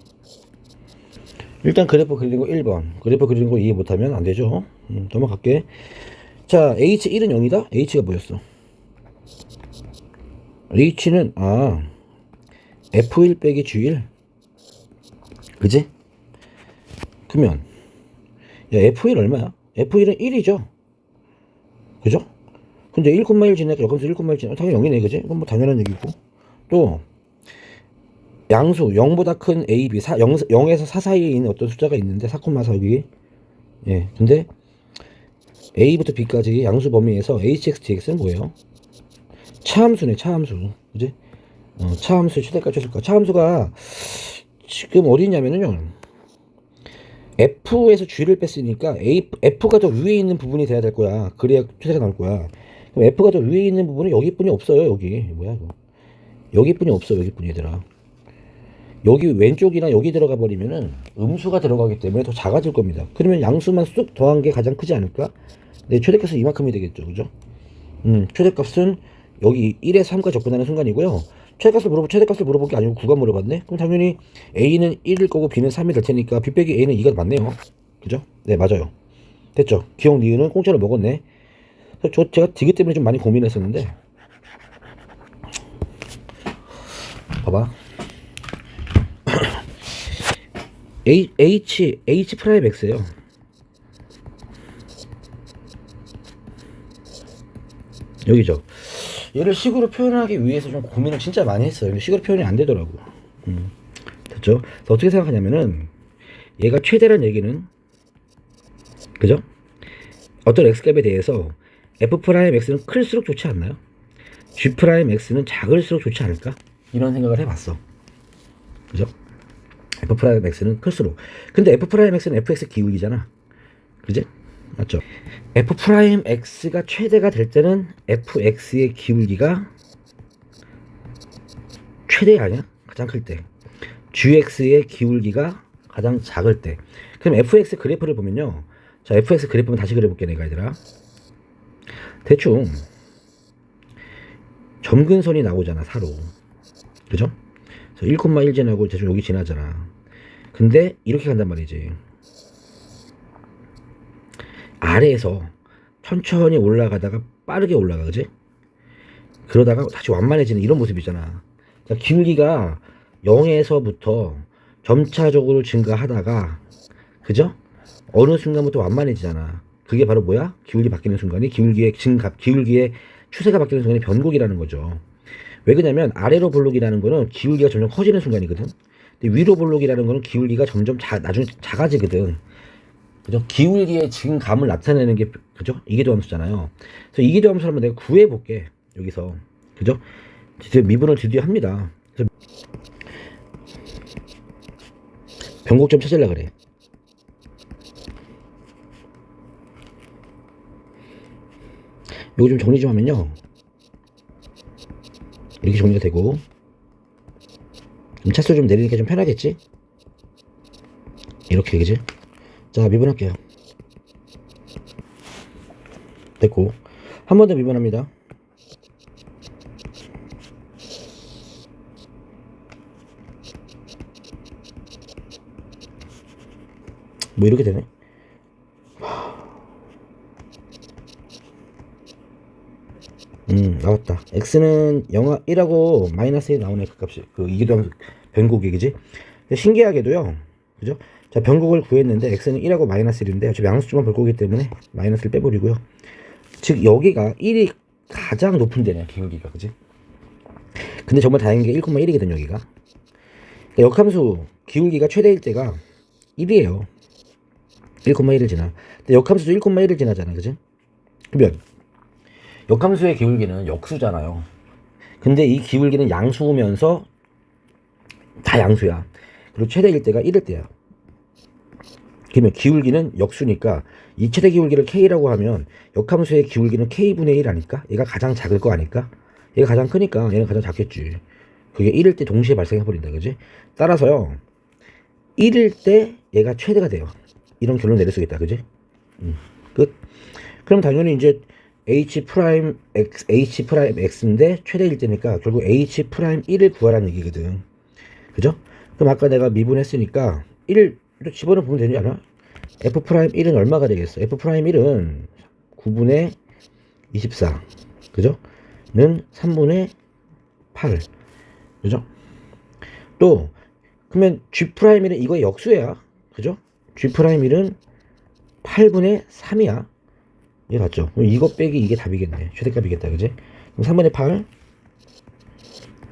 일단 그래프 그리는 거 1번, 그래프 그리는 거 이해 못하면 안 되죠. 넘어갈게. 자, h1은 0이다. h가 뭐였어? h는 f1 빼기 g1, 그지? 그러면 야, f1 얼마야? f1은 1이죠. 그죠? 근데 1,1 지나니까 여기서 1,1 지나 당연히 0이네, 그지? 이건 뭐 당연한 얘기고. 또 양수 0보다 큰 a, b 0에서 4 사이에 있는 어떤 숫자가 있는데 4,4 여기. 예. 근데 a부터 b까지 양수 범위에서 hx, dx는 뭐예요? 차함수네, 차함수. 그지? 차함수의 최대값, 최소값. 차함수가 지금 어디 있냐면은요, f에서 g를 뺐으니까 f가 더 위에 있는 부분이 돼야 될 거야. 그래야 최대가 나올 거야. 그럼 f가 더 위에 있는 부분은 여기뿐이 없어요. 여기 뭐야 이거? 여기뿐이 없어. 여기뿐이 얘들아. 여기 왼쪽이나 여기 들어가 버리면은 음수가 들어가기 때문에 더 작아질 겁니다. 그러면 양수만 쑥 더한 게 가장 크지 않을까? 네, 최대값은 이만큼이 되겠죠, 그죠? 최대값은 여기 1에서 3까지 접근하는 순간이고요. 최대값을 물어본 게 아니고 9가 물어봤네? 그럼 당연히 A는 1일 거고 B는 3이 될 테니까 B 빼기 A는 2가 맞네요. 그죠? 네, 맞아요. 됐죠? 기억 니은은 공짜로 먹었네. 제가 디귿 때문에 좀 많이 고민했었는데, 봐봐. H 프라임 X예요. 여기죠. 얘를 식으로 표현하기 위해서 좀 고민을 진짜 많이 했어요. 근데 식으로 표현이 안 되더라고. 됐죠? 그래서 어떻게 생각하냐면은, 얘가 최대란 얘기는, 그죠? 어떤 x값에 대해서 f 프라임 x는 클수록 좋지 않나요? g 프라임 x는 작을수록 좋지 않을까? 이런 생각을 해봤어. 그죠? f 프라임 x는 클수록. 근데 f 프라임 x는 fx 기울기잖아. 그지? 맞죠? f 프라임 x가 최대가 될 때는 fx의 기울기가 최대 아니야? 가장 클 때. gx의 기울기가 가장 작을 때. 그럼 fx 그래프를 보면요. 자, fx 그래프는 다시 그려볼게, 내가 얘들아. 대충 점근선이 나오잖아, 4로. 그죠? 그래서 1,1 지나고 대충 여기 지나잖아. 근데 이렇게 간단 말이지. 아래에서 천천히 올라가다가 빠르게 올라가, 그지? 그러다가 다시 완만해지는 이런 모습이잖아. 자, 기울기가 0에서부터 점차적으로 증가하다가, 그죠? 어느 순간부터 완만해지잖아. 그게 바로 뭐야? 기울기 바뀌는 순간이 기울기의 추세가 바뀌는 순간이 변곡이라는 거죠. 왜 그러냐면 아래로 볼록이라는 거는 기울기가 점점 커지는 순간이거든. 근데 위로 볼록이라는 거는 기울기가 점점 나중에 작아지거든. 그죠? 기울기의 증감을 나타내는 게, 그죠? 이기도함수잖아요. 그래서 이기도함수 한번 내가 구해볼게. 여기서. 그죠? 드디어 미분을 드디어 합니다. 그래서 변곡점 찾으려고 그래. 이거 좀 정리 좀 하면요. 이렇게 정리가 되고, 차수 좀 내리니까 좀 편하겠지? 이렇게, 그지? 자, 미분할게요. 됐고, 한 번 더 미분합니다. 뭐 이렇게 되네. 나왔다. x는 0, 1하고 마이너스 1 나오네. 그 값이. 그 이기도함수 변곡이, 그지? 신기하게도요. 그죠? 자, 변곡을 구했는데 x는 1하고 마이너스 1인데 어차피 양수만 볼 거기 때문에 마이너스를 빼버리고요. 즉 여기가 1이 가장 높은 데네요. 기울기가, 그지? 근데 정말 다행인 게 1,1이거든 여기가. 그러니까 역함수 기울기가 최대일 때가 1이에요. 1,1을 지나. 근데 역함수도 1,1을 지나잖아, 그지? 그러면 역함수의 기울기는 역수잖아요. 근데 이 기울기는 양수면서 다 양수야. 그리고 최대일 때가 1일 때야. 그러면 기울기는 역수니까 이 최대 기울기를 K라고 하면 역함수의 기울기는 K분의 1 아닐까? 얘가 가장 작을 거 아닐까? 얘가 가장 크니까 얘는 가장 작겠지. 그게 1일 때 동시에 발생해버린다, 그지? 따라서요, 1일 때 얘가 최대가 돼요. 이런 결론 내릴 수 있다, 그지? 끝. 그럼 당연히 이제 H 프라임 X인데 최대일 때니까 결국 H 프라임 1을 구하라는 얘기거든. 그죠? 그럼 아까 내가 미분했으니까 1을 집어넣어 보면 되지 않아? F 프라임 1은 얼마가 되겠어? F 프라임 1은 9분의 24. 그죠? 는 3분의 8. 그죠? 또 그러면 G 프라임 1은 이거 역수야. 그죠? G 프라임 1은 8분의 3이야. 이거 맞죠? 그럼 이거 빼기 이게 답이겠네. 최대값이겠다. 그지? 그럼 3분의 8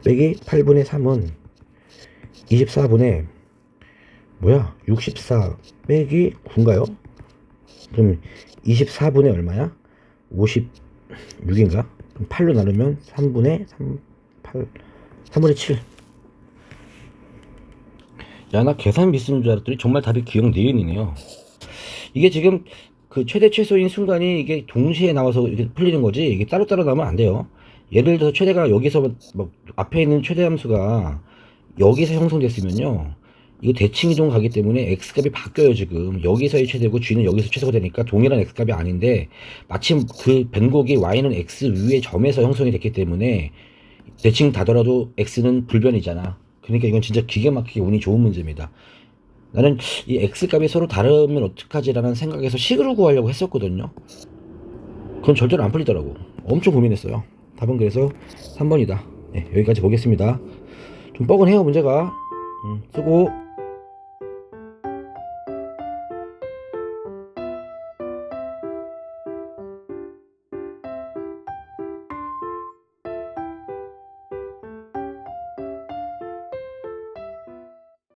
빼기 8분의 3은 24분의 뭐야? 64 빼기 9인가요? 그럼 24분의 얼마야? 56인가? 그럼 8로 나누면 3분의 3, 8, 3분의 7. 야, 나 계산 미스인 줄 알았더니 정말 답이 기억 니은이네요. 이게 지금 그 최대 최소인 순간이 이게 동시에 나와서 이렇게 풀리는 거지, 이게 따로따로 나오면 안 돼요. 예를 들어서 최대가 여기서 뭐 앞에 있는 최대 함수가 여기서 형성됐으면요, 이거 대칭 이동 가기 때문에 x값이 바뀌어요. 지금 여기서의 최대고 g는 여기서 최소가 되니까 동일한 x값이 아닌데, 마침 그 변곡이 y는 x 위의 점에서 형성이 됐기 때문에 대칭 다더라도 x는 불변이잖아. 그러니까 이건 진짜 기가 막히게 운이 좋은 문제입니다. 나는 이 x값이 서로 다르면 어떡하지라는 생각에서 식으로 구하려고 했었거든요. 그건 절대로 안 풀리더라고. 엄청 고민했어요. 답은 그래서 3번이다. 네, 여기까지 보겠습니다. 좀 뻐근해요 문제가. 수고.